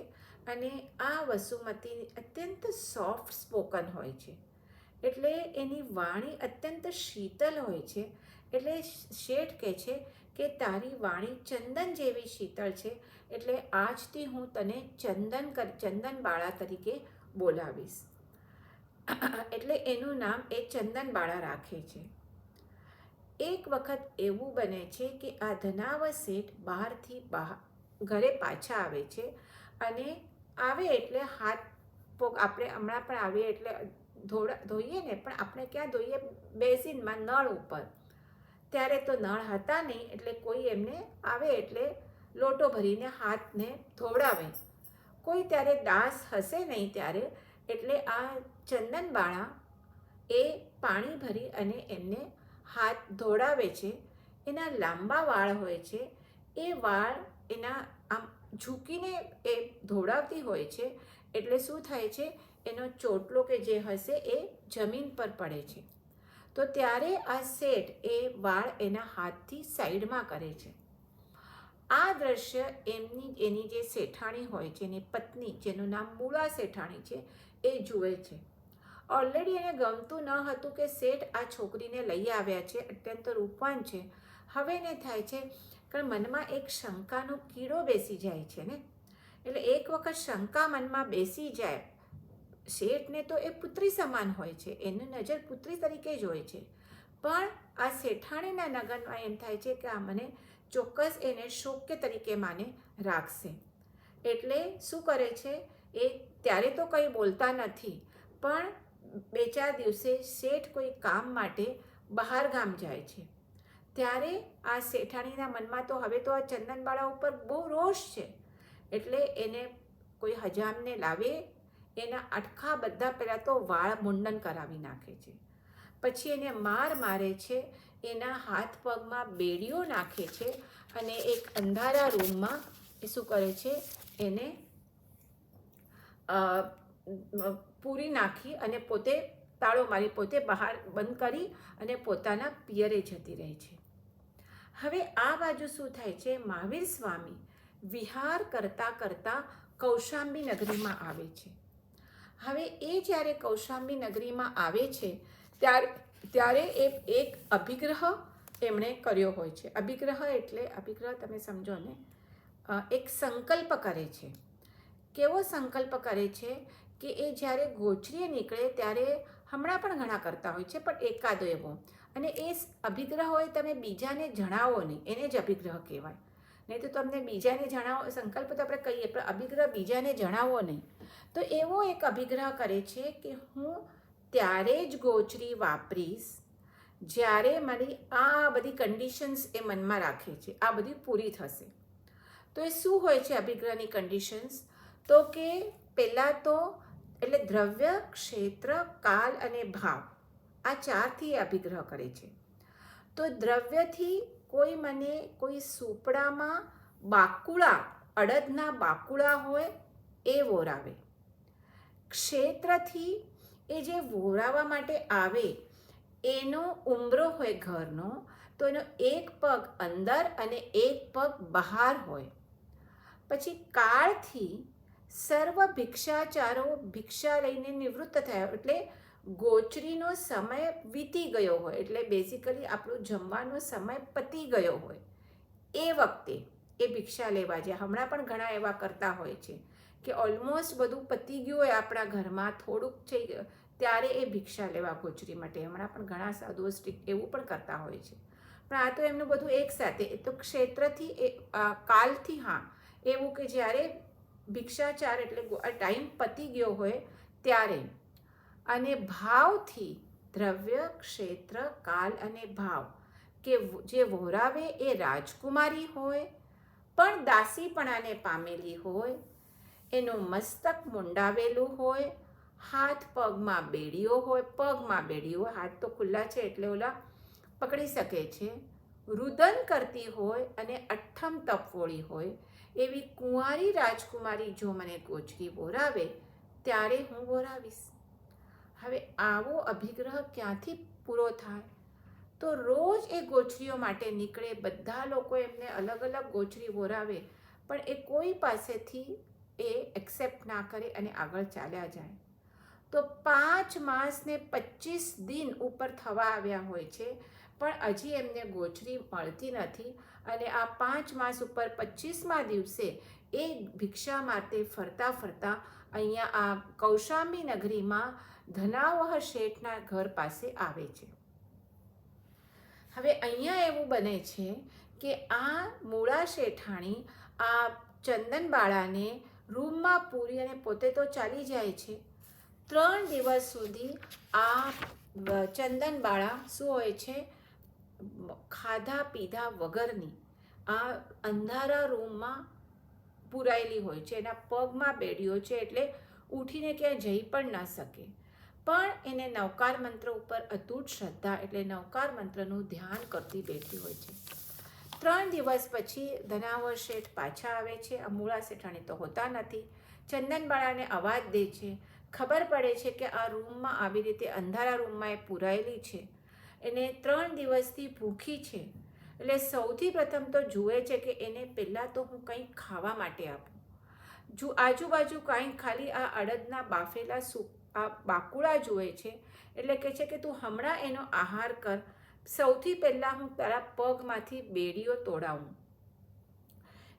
અને આ વસુમતી અત્યંત સોફ્ટ સ્પોકન હોય છે, એટલે એની વાણી અત્યંત શીતલ હોય છે. એટલે શેઠ કહે છે કે તારી વાણી ચંદન જેવી શીતળ છે, એટલે આજથી હું તને ચંદનબાળા તરીકે બોલાવીશ. એટલે એનું નામ એ ચંદનબાળા રાખે છે. એક વખત એવું બને છે કે આ ધનાવ શેઠ બહારથી ઘરે પાછા આવે છે, અને આવે એટલે હાથ પગ આપણે હમણાં પણ આવીએ એટલે ધોઈએ ને, પણ આપણે ક્યાં ધોઈએ? બેસિનમાં, નળ ઉપર. ત્યારે તો નળ હતા નહીં, એટલે કોઈ એમને આવે એટલે લોટો ભરીને હાથને ધોવડાવે. કોઈ ત્યારે દાસ હશે નહીં ત્યારે, એટલે આ ચંદનબાળા એ પાણી ભરી અને એમને હાથ ધોડાવે છે. એના લાંબા વાળ હોય છે, એ વાળ એના આમ ઝૂકીને એ ધોડાવતી હોય છે, એટલે શું થાય છે, એનો ચોટલો કે જે હશે એ જમીન પર પડે છે. તો ત્યારે આ શેઠ એ વાળ એના હાથથી સાઈડમાં કરે છે. આ દ્રશ્ય એની જે શેઠાણી હોય છે, એની પત્ની, જેનું નામ મૂળા શેઠાણી છે, એ જુએ છે. ઓલરેડી એને ગમતું ન હતું કે શેઠ આ છોકરીને લઈ આવ્યા છે, અત્યંત રૂપવાન છે. હવે એને થાય છે કે મનમાં એક શંકાનો કીડો બેસી જાય છે ને, એટલે એક વખત શંકા મનમાં બેસી જાય. શેઠને તો એ પુત્રી સમાન હોય છે, એની નજર પુત્રી તરીકે જ હોય છે, પણ આ શેઠાણીના નગરમાં એમ થાય છે કે આ મને ચોક્કસ એને શોક્ય તરીકે માને રાખશે. એટલે શું કરે છે, એ ત્યારે તો કંઈ બોલતા નથી, પણ 2-4 દિવસે શેઠ કોઈ કામ માટે બહાર ગામ જાય છે. ત્યારે આ શેઠાણીના મનમાં તો હવે તો આ ચંદનબાળા ઉપર બહુ રોષ છે, એટલે એને કોઈ હજામને લાવે, એના આખા બધા પહેલાં તો વાળ મુંડન કરાવી નાખે છે. પછી એને મારે છે, એના હાથ પગમાં બેડીઓ નાખે છે, અને એક અંધારા રૂમમાં એ શું કરે છે, એને પૂરી નાખી અને પોતે તાળો મારી પોતે બહાર બંધ કરી અને પોતાના પિયરે જતી રહે છે. હવે આ બાજુ શું થાય છે, મહાવીર સ્વામી વિહાર કરતાં કરતાં કૌશાંબી નગરીમાં આવે છે. હવે એ જ્યારે કૌશાંબી નગરીમાં આવે છે ત્યારે એક અભિગ્રહ એમણે કર્યો હોય છે. અભિગ્રહ તમે સમજો ને, એક સંકલ્પ કરે છે. કેવો સંકલ્પ કરે છે કે એ જ્યારે ગોચરીએ નીકળે ત્યારે હમણાં પણ ઘણા કરતા હોય છે, પણ એકાદો એવો, અને એ અભિગ્રહ હોય તમે બીજાને જણાવો નહીં, એને જ અભિગ્રહ કહેવાય. નહીં તો તમને બીજાને જણાવો, સંકલ્પ તો આપણે કહીએ, પણ અભિગ્રહ બીજાને જણાવો નહીં. તો એવો એક અભિગ્રહ કરે છે કે હું ત્યારે જ ગોચરી વાપરીશ જ્યારે મારી આ બધી કન્ડિશન્સ એ મનમાં રાખે છે, આ બધી પૂરી થશે. તો એ શું હોય છે અભિગ્રહની કન્ડિશન્સ? તો કે પહેલાં તો એટલે દ્રવ્ય, ક્ષેત્ર, કાલ અને ભાવ, આ 4થી અભિગ્રહ કરે છે. તો દ્રવ્યથી કોઈ સુપડામાં બાકુળા, અડદના બાકુળા હોય એ વોરાવે. ક્ષેત્રથી એ જે વોરાવા માટે આવે એનો ઉંબરો હોય ઘરનો, તો એનો એક પગ અંદર અને એક પગ બહાર હોય. પછી કાળથી સર્વ ભિક્ષાચારો ભિક્ષા લઈને નિવૃત્ત થયા, એટલે ગોચરીનો સમય વીતી ગયો હોય, એટલે બેઝિકલી આપણો જમવાનો સમય પતી ગયો હોય એ વખતે એ ભિક્ષા લેવા જાય. હમણાં પણ ઘણા એવા કરતા હોય છે કે ઓલમોસ્ટ બધું પતી ગયું હોય આપણા ઘરમાં, થોડુંક થઈ ગયું ત્યારે એ ભિક્ષા લેવા ગોચરી માટે. હમણાં પણ ઘણા સાધુઓ સ્ટ્રિક્ટ એવું પણ કરતા હોય છે, પણ આ તો એમનું બધું એકસાથે. તો ક્ષેત્રથી કાલથી એવું કે જ્યારે ભિક્ષાચાર એટલે ટાઈમ પતી ગયો હોય ત્યારે, અને ભાવથી દ્રવ્ય, ક્ષેત્ર, કાલ અને ભાવ કે જે વહોરાવે એ રાજકુમારી હોય પણ દાસીપણાને પામેલી હોય, એનું મસ્તક મુંડાવેલું હોય, હાથ પગમાં બેડીઓ હોય, હાથ તો ખુલ્લા છે એટલે ઓલા પકડી શકે છે, રુદન કરતી હોય અને અઠ્ઠમ તપવોળી હોય એવી કુંવારી રાજકુમારી જો મને ગોચરી વોરાવે ત્યારે હું વોરાવીશ. હવે આવો અભિગ્રહ ક્યાંથી પૂરો થાય? તો રોજ એ ગોચરીઓ માટે નીકળે, બધા લોકો એમને અલગ અલગ ગોચરી વોરાવે, પણ એ કોઈ પાસેથી એ એક્સેપ્ટ ના કરે અને આગળ ચાલ્યા જાય. તો 5 માસ ને 25 દિન ઉપર થવા આવ્યા હોય છે, પણ હજી એમને ગોચરી મળતી નથી. અને આ 5 માસ ઉપર 25મા દિવસે એ ભિક્ષા માટે ફરતા ફરતા અહીંયા આ કૌશાંબી નગરીમાં ધનાવહ શેઠના ઘર પાસે આવે છે. હવે અહીંયા એવું બને છે કે આ મૂળા શેઠાણી આ ચંદનબાળાને રૂમમાં પૂરી અને પોતે તો ચાલી જાય છે. 3 દિવસ સુધી આ ચંદનબાળા શું હોય છે, ખાધા પીધા વગરની આ અંધારા રૂમમાં પૂરાયેલી હોય છે. એના પગમાં બેડીઓ છે એટલે ઉઠીને ક્યાંય જઈ પણ ન શકે. પણ એને નવકાર મંત્ર ઉપર અતૂટ શ્રદ્ધા એટલે નવકાર મંત્રનું ધ્યાન કરતી બેઠી હોય છે. 3 દિવસ પછી ધનાવર શેઠ પાછા આવે છે. અમૂળા શેઠાણી તો હોતા નથી. ચંદનબાળાને અવાજ દે છે. ખબર પડે છે કે આ રૂમમાં આવી રીતે અંધારા રૂમમાં એ પૂરાયેલી છે. એને 3 દિવસથી ભૂખી છે. એટલે સૌથી પ્રથમ તો જુએ છે કે એને પહેલાં તો હું કંઈક ખાવા માટે આપું. આજુબાજુ કાંઈ ખાલી આ અડદના બાફેલા આ બાકુડા જુએ છે. એટલે કહે છે કે તું હમણાં એનો આહાર કર. સૌથી પહેલાં હું તારા પગમાંથી બેડીઓ તોડાવું.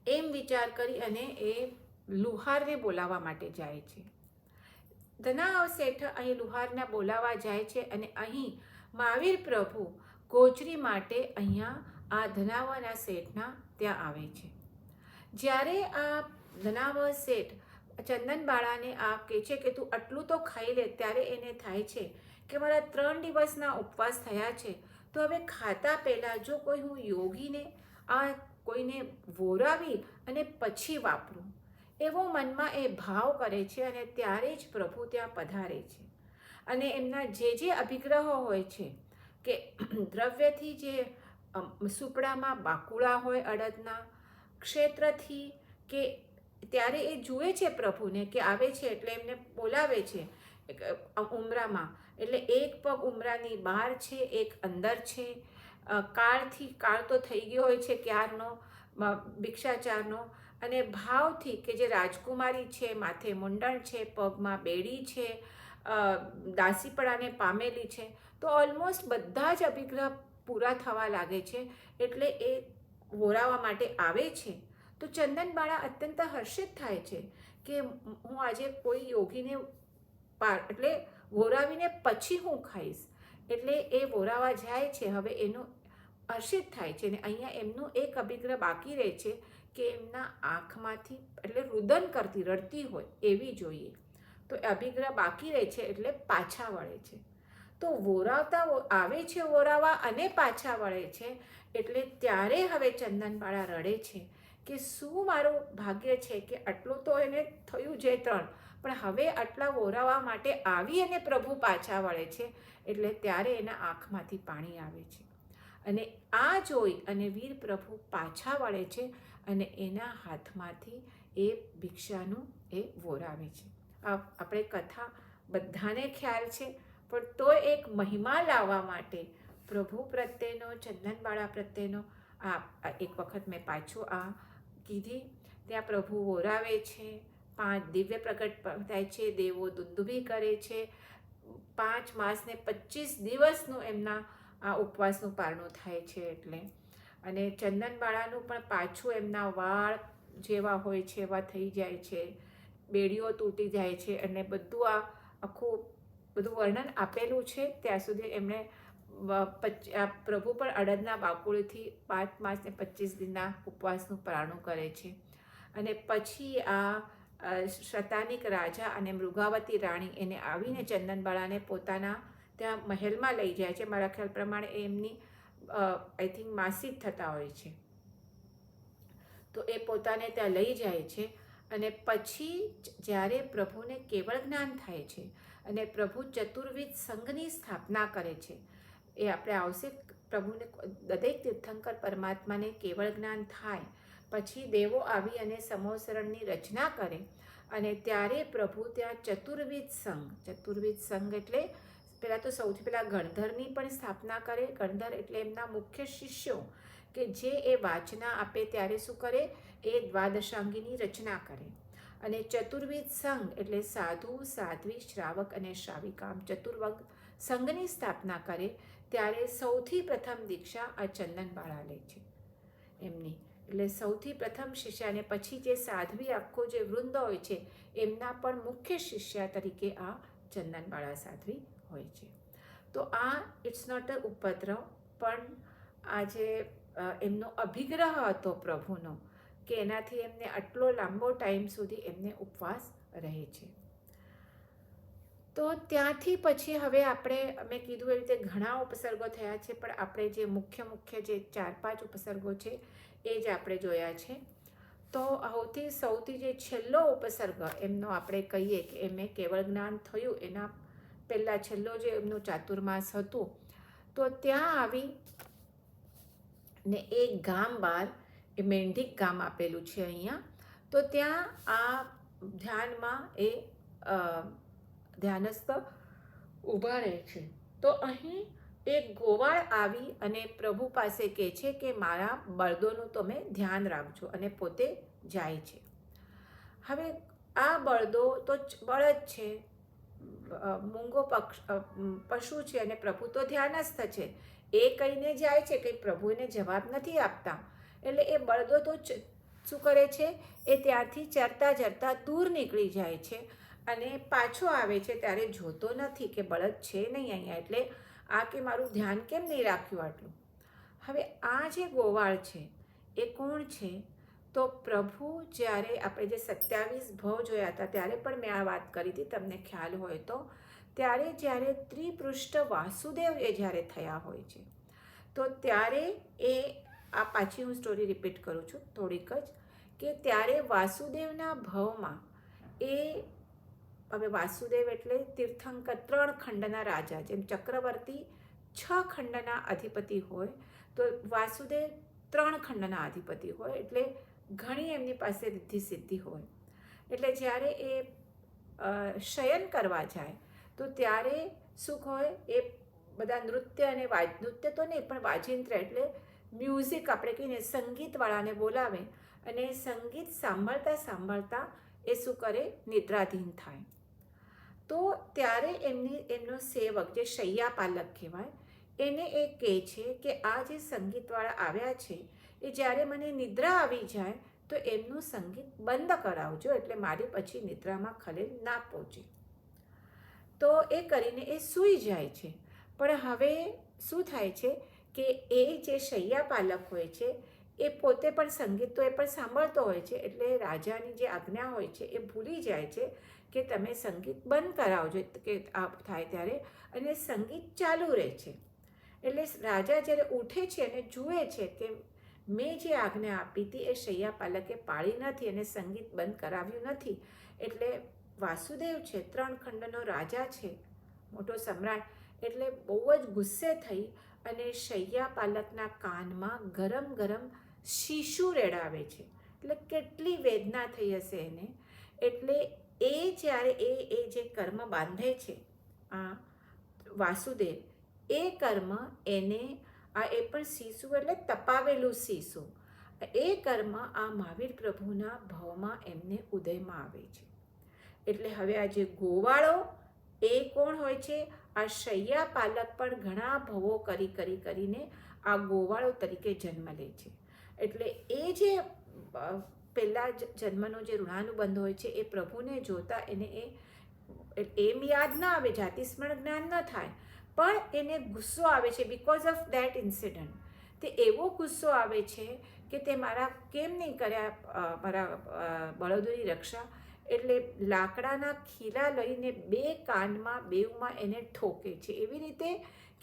એમ વિચાર કરી અને એ લુહારને બોલાવવા માટે જાય છે. ધનાવ શેઠ અહીં લુહારને બોલાવવા જાય છે અને અહીં મહાવીર પ્રભુ ગોચરી માટે અહીંયા આ ધનાવના શેઠના ત્યાં આવે છે. જ્યારે આ ધનાવ શેઠ ચંદનબાળાને આ કહે છે કે તું આટલું તો ખાઈ લે, ત્યારે એને થાય છે કે મારા 3 દિવસના ઉપવાસ થયા છે, તો હવે ખાતા પહેલાં જો કોઈ હું યોગીને આ કોઈને વોરાવી અને પછી વાપરું, એવો મનમાં એ ભાવ કરે છે. અને ત્યારે જ પ્રભુ ત્યાં પધારે છે અને એમના જે અભિગ્રહો હોય છે કે દ્રવ્યથી જે સુપડામાં બાકુડા હોય અડદના, ક્ષેત્રથી કે ત્યારે એ જુએ છે પ્રભુને કે આવે છે એટલે એમને બોલાવે છે ઉમરામાં. એટલે એક પગ ઉમરાની બહાર છે, એક અંદર છે. કાળ તો થઈ ગયો હોય છે ક્યારનો ભિક્ષાચારનો, અને ભાવથી કે જે રાજકુમારી છે, માથે મુંડણ છે, પગમાં બેડી છે, દાસીપણાને પામેલી છે, તો ઓલમોસ્ટ બધા જ અભિગ્રહ પૂરા થવા લાગે છે. એટલે એ વોરાવા માટે આવે છે. તો ચંદનબાળા અત્યંત હર્ષિત થાય છે કે હું આજે કોઈ યોગીને એટલે વોરાવીને પછી હું ખાઈશ. એટલે એ વોરાવા જાય છે. હવે એનું હર્ષિત થાય છે. અને અહીંયા એમનું એક અભિગ્રહ બાકી રહે છે કે એમના આંખમાંથી એટલે રુદન કરતી રડતી હોય એવી જોઈએ. તો અભિગ્રહ બાકી રહે છે એટલે પાછા વળે છે. તો વોરાવતા આવે છે વોરાવા અને પાછા વળે છે. એટલે ત્યારે હવે ચંદનબાળા રડે છે કે શું મારું ભાગ્ય છે કે આટલું તો એને થયું છે 3, પણ હવે આટલા વોરાવા માટે આવી અને પ્રભુ પાછા વળે છે. એટલે ત્યારે એના આંખમાંથી પાણી આવે છે. અને આ જોઈ અને વીર પ્રભુ પાછા વળે છે અને એના હાથમાંથી એ ભિક્ષાનું એ વોરાવે છે. આપણે કથા બધાને ખ્યાલ છે, પણ તો એક મહિમા લાવવા માટે પ્રભુ પ્રત્યેનો, ચંદનબાળા પ્રત્યેનો એક વખત મેં પાછું કીધી. ત્યાં પ્રભુ વોરાવે છે. 5 દિવ્ય પ્રગટ થાય છે. દેવો દુંદુભી કરે છે. 5 માસ ને 25 દિવસનું એમના આ ઉપવાસનું પારણું થાય છે. એટલે અને ચંદનબાળાનું પણ પાછું એમના વાળ જેવા હોય છે એવા થઈ જાય છે, બેડીઓ તૂટી જાય છે. અને બધું આખું બધું વર્ણન આપેલું છે. ત્યાં સુધી એમણે પ્રભુ પણ અડદના બાકુળીથી 5 માસ ને 25 દિનના ઉપવાસનું પારણું કરે છે. અને પછી શતાનિક રાજા અને મૃગાવતી રાણી એને આવીને ચંદનબાળાને પોતાના ત્યાં મહેલમાં લઈ જાય છે. મારા ખ્યાલ પ્રમાણે એમની આઈ થિંક માસિક થતા હોય છે. તો એ પોતાને ત્યાં લઈ જાય છે. અને પછી જ્યારે પ્રભુને કેવળ જ્ઞાન થાય છે અને પ્રભુ ચતુર્વિધ સંઘની સ્થાપના કરે છે, એ આપણે આવશે પ્રભુને દરેક તીર્થંકર પરમાત્માને કેવળ જ્ઞાન થાય પછી દેવો આવી અને સમોસરણની રચના કરે. અને ત્યારે પ્રભુ ત્યાં ચતુર્વિધ સંઘ એટલે પહેલાં તો સૌથી પહેલાં ગણધરની પણ સ્થાપના કરે. ગણધર એટલે એમના મુખ્ય શિષ્યો કે જે એ વાચના આપે ત્યારે શું કરે, એ દ્વાદશાંગીની રચના કરે. અને ચતુર્વિધ સંઘ એટલે સાધુ, સાધ્વી, શ્રાવક અને શ્રાવિકામ ચતુર્વંગ સંઘની સ્થાપના કરે. ત્યારે સૌથી પ્રથમ દીક્ષા આ ચંદનબાળા લે છે એમની. એટલે સૌથી પ્રથમ શિષ્ય, અને પછી જે સાધ્વી આખો જે વૃંદ હોય છે એમના પણ મુખ્ય શિષ્ય તરીકે આ ચંદનબાળા સાધ્વી હોય છે. તો આ ઇટ્સ નોટ અ ઉપદ્રવ, પણ આ જે એમનો અભિગ્રહ હતો પ્રભુનો કે એનાથી એમને આટલો લાંબો ટાઈમ સુધી એમને ઉપવાસ રહે છે. તો ત્યાંથી પછી હવે અમે કીધું એવી રીતે ઘણા ઉપસર્ગો થયા છે, પણ આપણે જે મુખ્ય જે 4-5 ઉપસર્ગો છે એ જ આપણે જોયા છે. તો સૌથી જે છેલ્લો ઉપસર્ગ એમનો આપણે કહીએ કે એમને કેવળ જ્ઞાન થયું એના પહેલાં છેલ્લો જે એમનું ચાતુર્માસ હતું, તો ત્યાં આવી ને એક ગામ બહાર, એ મેંઢીક ગામ આપેલું છે અહીંયા, તો ત્યાં આ ધ્યાનમાં એ ધ્યાનસ્થ ઊભા રહે છે. તો અહીં એક ગોવાળ આવી અને પ્રભુ પાસે કહે છે કે મારા બળદોનું તમે ધ્યાન રાખજો, અને પોતે જાય છે. હવે આ બળદો તો બળદ છે, મૂંગો પશુ છે, અને પ્રભુ તો ધ્યાનસ્થ છે. એ કહીને જાય છે કે પ્રભુ એને જવાબ નથી આપતા, એટલે એ બળદો તો શું કરે છે, એ ત્યાંથી ચરતા ચરતા દૂર નીકળી જાય છે, અને પાછો આવે છે ત્યારે જોતો નથી કે બળદ છે નહીં અહીંયા, એટલે આ કે મારું ધ્યાન કેમ નહીં રાખ્યું આટલું. હવે આ જે ગોવાળ છે એ કોણ છે? તો પ્રભુ જ્યારે આપણે જે 27 ભવ જોયા હતા ત્યારે પણ મેં આ વાત કરી હતી, તમને ખ્યાલ હોય તો, ત્યારે જ્યારે ત્રિપૃષ્ઠ વાસુદેવ એ જ્યારે થયા હોય છે, તો ત્યારે એ આ પાછી હું સ્ટોરી રિપીટ કરું છું થોડીક જ, કે ત્યારે વાસુદેવના ભવમાં એ, હવે વાસુદેવ એટલે તીર્થંકર, 3 ખંડના રાજા, જેમ ચક્રવર્તી 6 ખંડના અધિપતિ હોય, તો વાસુદેવ 3 ખંડના અધિપતિ હોય, એટલે ઘણી એમની પાસે રિદ્ધિ સિદ્ધિ હોય. એટલે જ્યારે એ શયન કરવા જાય તો ત્યારે શું હોય, એ બધા નૃત્ય અને નૃત્ય તો નહીં પણ વાજિંત્ર એટલે મ્યુઝિક આપણે કહીને સંગીતવાળાને બોલાવે, અને સંગીત સાંભળતા સાંભળતા એ શું કરે, નિદ્રાધીન થાય. તો ત્યારે એમનો સેવક જે શૈયાપાલક કહેવાય, એને એ કહે છે કે આ જે સંગીતવાળા આવ્યા છે એ જ્યારે મને નિદ્રા આવી જાય તો એમનું સંગીત બંધ કરાવજો, એટલે મારી પછી નિદ્રામાં ખલેલ ના પહોંચે. તો એ કરીને એ સૂઈ જાય છે. પણ હવે શું થાય છે કે એ જે શૈયાપાલક હોય છે એ પોતે પણ સંગીત તો એ પણ સાંભળતો હોય છે, એટલે રાજાની જે આજ્ઞા હોય છે એ ભૂલી જાય છે કે તમે સંગીત બંધ કરાવજો કે આ થાય ત્યારે, અને સંગીત ચાલુ રહે છે. એટલે રાજા જ્યારે ઉઠે છે અને જુએ છે કે મેં જે આજ્ઞા આપી હતી એ શૈયાપાલકે પાળી નથી અને સંગીત બંધ કરાવ્યું નથી, એટલે વાસુદેવ છે 3 ખંડનો રાજા છે, મોટો સમ્રાટ, એટલે બહુ જ ગુસ્સે થઈ અને શૈયાપાલકના કાનમાં ગરમ ગરમ શીશુ રેડાવે છે. એટલે કેટલી વેદના થઈ હશે એને. એટલે એ જ્યારે એ જે કર્મ બાંધે છે આ વાસુદેવ, એ કર્મ એને એ પણ શીશુ એટલે તપાવેલું શીશુ, એ કર્મ આ મહાવીર પ્રભુના ભવમાં એમને ઉદયમાં આવે છે. એટલે હવે આ જે ગોવાળો એ કોણ હોય છે? આ શૈયાપાલક પણ ઘણા ભવો કરીને આ ગોવાળો તરીકે જન્મ લે છે. એટલે એ જે પહેલાં જન્મનો જે ઋણાનુબંધ હોય છે એ પ્રભુને જોતા એને એમ યાદ ના આવે, જાતિ સ્મરણ જ્ઞાન ન થાય, પણ એને ગુસ્સો આવે છે બિકોઝ ઓફ ધેટ ઇન્સિડન્ટ. તે એવો ગુસ્સો આવે છે કે તે મારા કેમ નહીં કર્યા મારા બળદોની રક્ષા, એટલે લાકડાના ખીલા લઈને 2 કાનમાં બેઉમાં એને ઠોકે છે, એવી રીતે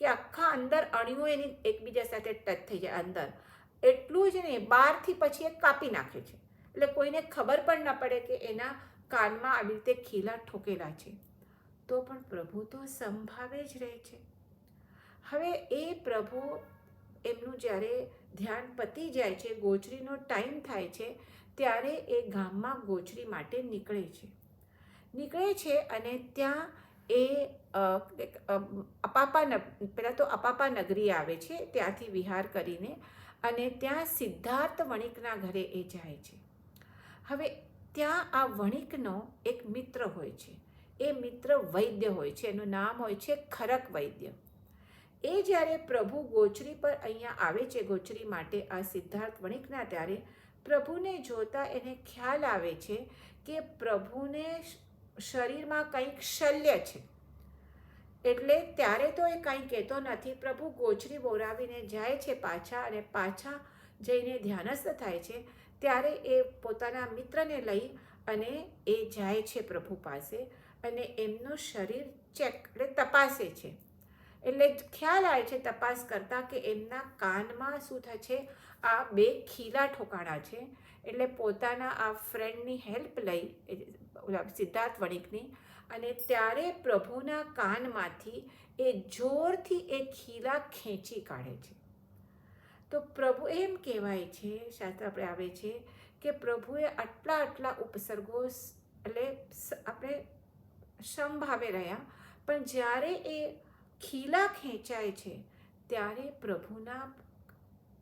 કે આખા અંદર અણીઓ એની એકબીજા સાથે ટચ થઈ જાય અંદર. એટલું જ નહીં, બહારથી પછી એ કાપી નાખે છે, એટલે કોઈને ખબર પણ ન પડે કે એના કાનમાં આવી રીતે ખીલા ઠોકેલા છે. તો પણ પ્રભુ તો સંભાવે જ રહે છે. હવે એ પ્રભુ એમનું જ્યારે ધ્યાન પતી જાય છે, ગોચરીનો ટાઈમ થાય છે, ત્યારે એ ગામમાં ગોચરી માટે નીકળે છે અને ત્યાં એ પહેલાં તો અપાપા નગરી આવે છે, ત્યાંથી વિહાર કરીને, અને ત્યાં સિદ્ધાર્થ વણિકના ઘરે એ જાય છે. હવે ત્યાં આ વણિકનો એક મિત્ર હોય છે, એ મિત્ર વૈદ્ય હોય છે, એનું નામ હોય છે ખરક વૈદ્ય. એ જ્યારે પ્રભુ ગોચરી પર અહીંયા આવે છે ગોચરી માટે આ સિદ્ધાર્થ વણિકના, ત્યારે પ્રભુને જોતા એને ખ્યાલ આવે છે કે પ્રભુને શરીરમાં કંઈક શલ્ય છે. એટલે ત્યારે તો એ કંઈ કહેતો નથી. પ્રભુ ગોચરી બોરાવીને જાય છે પાછા, અને પાછા જઈને ધ્યાનસ્થ થાય છે. ત્યારે એ પોતાના મિત્રને લઈ અને એ જાય છે પ્રભુ પાસે, અને એમનું શરીર એટલે તપાસે છે. એટલે ખ્યાલ આવે છે તપાસ કરતાં કે એમના કાનમાં શું થાય છે, આ 2 ખીલા ઠોકાણા છે. એટલે પોતાના આ ફ્રેન્ડની હેલ્પ લઈ, સિદ્ધાર્થ વણિકની, અને ત્યારે પ્રભુના કાનમાંથી એ જોરથી એ ખીલા ખેંચી કાઢે છે. તો પ્રભુ એમ કહેવાય છે, શાસ્ત્ર આપણે આવે છે કે પ્રભુએ આટલા ઉપસર્ગો એટલે આપણે સમભાવે રહ્યા, પણ જ્યારે એ ખીલા ખેંચાય છે ત્યારે પ્રભુના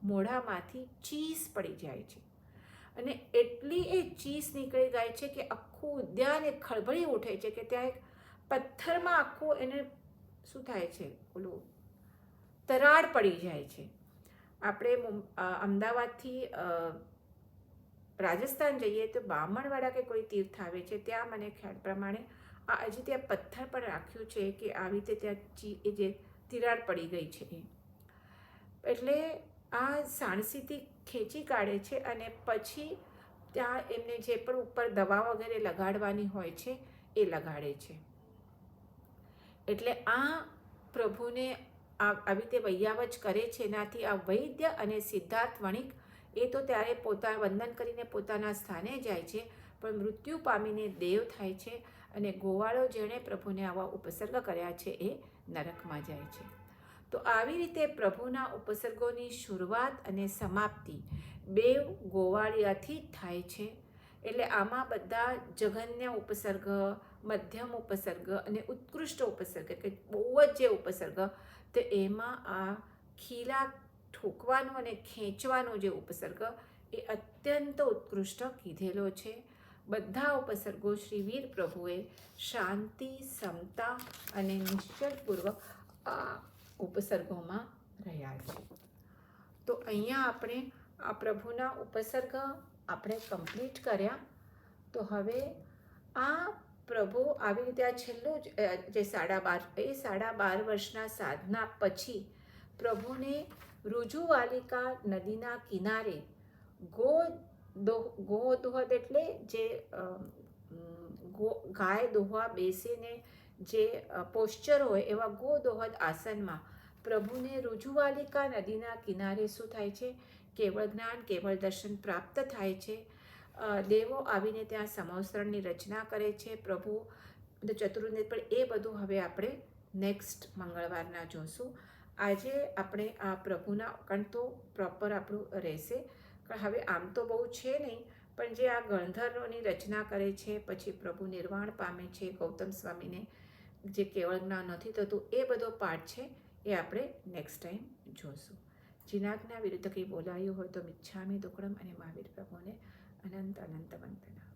મોઢામાંથી ચીસ પડી જાય છે અને એટલી એ ચીસ નીકળી જાય છે કે આખું ઉદ્યાન એ ખળભળી ઉઠે છે કે ત્યાં એક પથ્થરમાં આખું એને શું થાય છે, ઓલું તરાડ પડી જાય છે. આપણે અમદાવાદથી રાજસ્થાન જઈએ તો બામણવાડા કે કોઈ તીર્થ આવે છે, ત્યાં મને ખ્યાલ પ્રમાણે હજી ત્યાં પથ્થર પણ રાખ્યું છે કે આવી રીતે ત્યાં એ જે તિરાડ પડી ગઈ છે. એટલે આ સાણસીથી ખેંચી કાઢે છે અને પછી ત્યાં એમને જે પણ ઉપર દવા વગેરે લગાડવાની હોય છે એ લગાડે છે. એટલે આ પ્રભુને આવી રીતે વૈયાવચ કરે છે. એનાથી આ વૈદ્ય અને સિદ્ધાર્થ વણિક એ તો ત્યારે વંદન કરીને પોતાના સ્થાને જાય છે, પણ મૃત્યુ પામીને દેવ થાય છે અને ગોવાળો જેણે પ્રભુને આવા ઉપસર્ગ કર્યા છે એ નરકમાં જાય છે. તો આવી રીતે પ્રભુના ઉપસર્ગોની શરૂઆત અને સમાપ્તિ બેવ ગોવાળિયાથી જ થાય છે. એટલે આમાં બધા જઘન્ય ઉપસર્ગ, મધ્યમ ઉપસર્ગ અને ઉત્કૃષ્ટ ઉપસર્ગ કે બહુ જ જે ઉપસર્ગ, તો એમાં આ ખીલા ઠોકવાનો અને ખેંચવાનો જે ઉપસર્ગ એ અત્યંત ઉત્કૃષ્ટ કીધેલો છે. બધા ઉપસર્ગો શ્રી વીર પ્રભુએ શાંતિ, સમતા અને નિશ્ચયપૂર્વક આ ઉપસર્ગોમાં રહ્યા છે. તો અહીંયા આપણે આ પ્રભુના ઉપસર્ગ આપણે કમ્પ્લીટ કર્યા. તો હવે આ પ્રભુ આવી રીતે આ છેલ્લું જે 12.5 વર્ષના સાધના પછી પ્રભુને રુજુવાલિકા નદીના કિનારે ગોદોહદ એટલે જે ગાય દોહવા બેસીને જે પોસ્ચર હોય એવા ગોદોહદ આસનમાં પ્રભુને રુજુવાલિકા નદીના કિનારે શું થાય છે, કેવળ જ્ઞાન, કેવળ દર્શન પ્રાપ્ત થાય છે. દેવો આવીને ત્યાં સમવસ્ત્રણની રચના કરે છે. પ્રભુ ચતુર્વેદ, પણ એ બધું હવે આપણે નેક્સ્ટ મંગળવારના જોશું. આજે આપણે આ પ્રભુના કંઠ તો પ્રોપર આપણું રહેશે, પણ હવે આમ તો બહુ છે નહીં, પણ જે આ ગણધરોની રચના કરે છે, પછી પ્રભુ નિર્વાણ પામે છે, ગૌતમ સ્વામીને જે કેવળ જ્ઞાન નથી થતું, એ બધો પાઠ છે એ આપણે નેક્સ્ટ ટાઈમ જોશું. જીનાજ્ઞા વિરુદ્ધ કંઈ બોલાયું હોય તો મિચ્છામી દુક્કડમ અને મહાવીર પ્રભુને અનંત વંદના.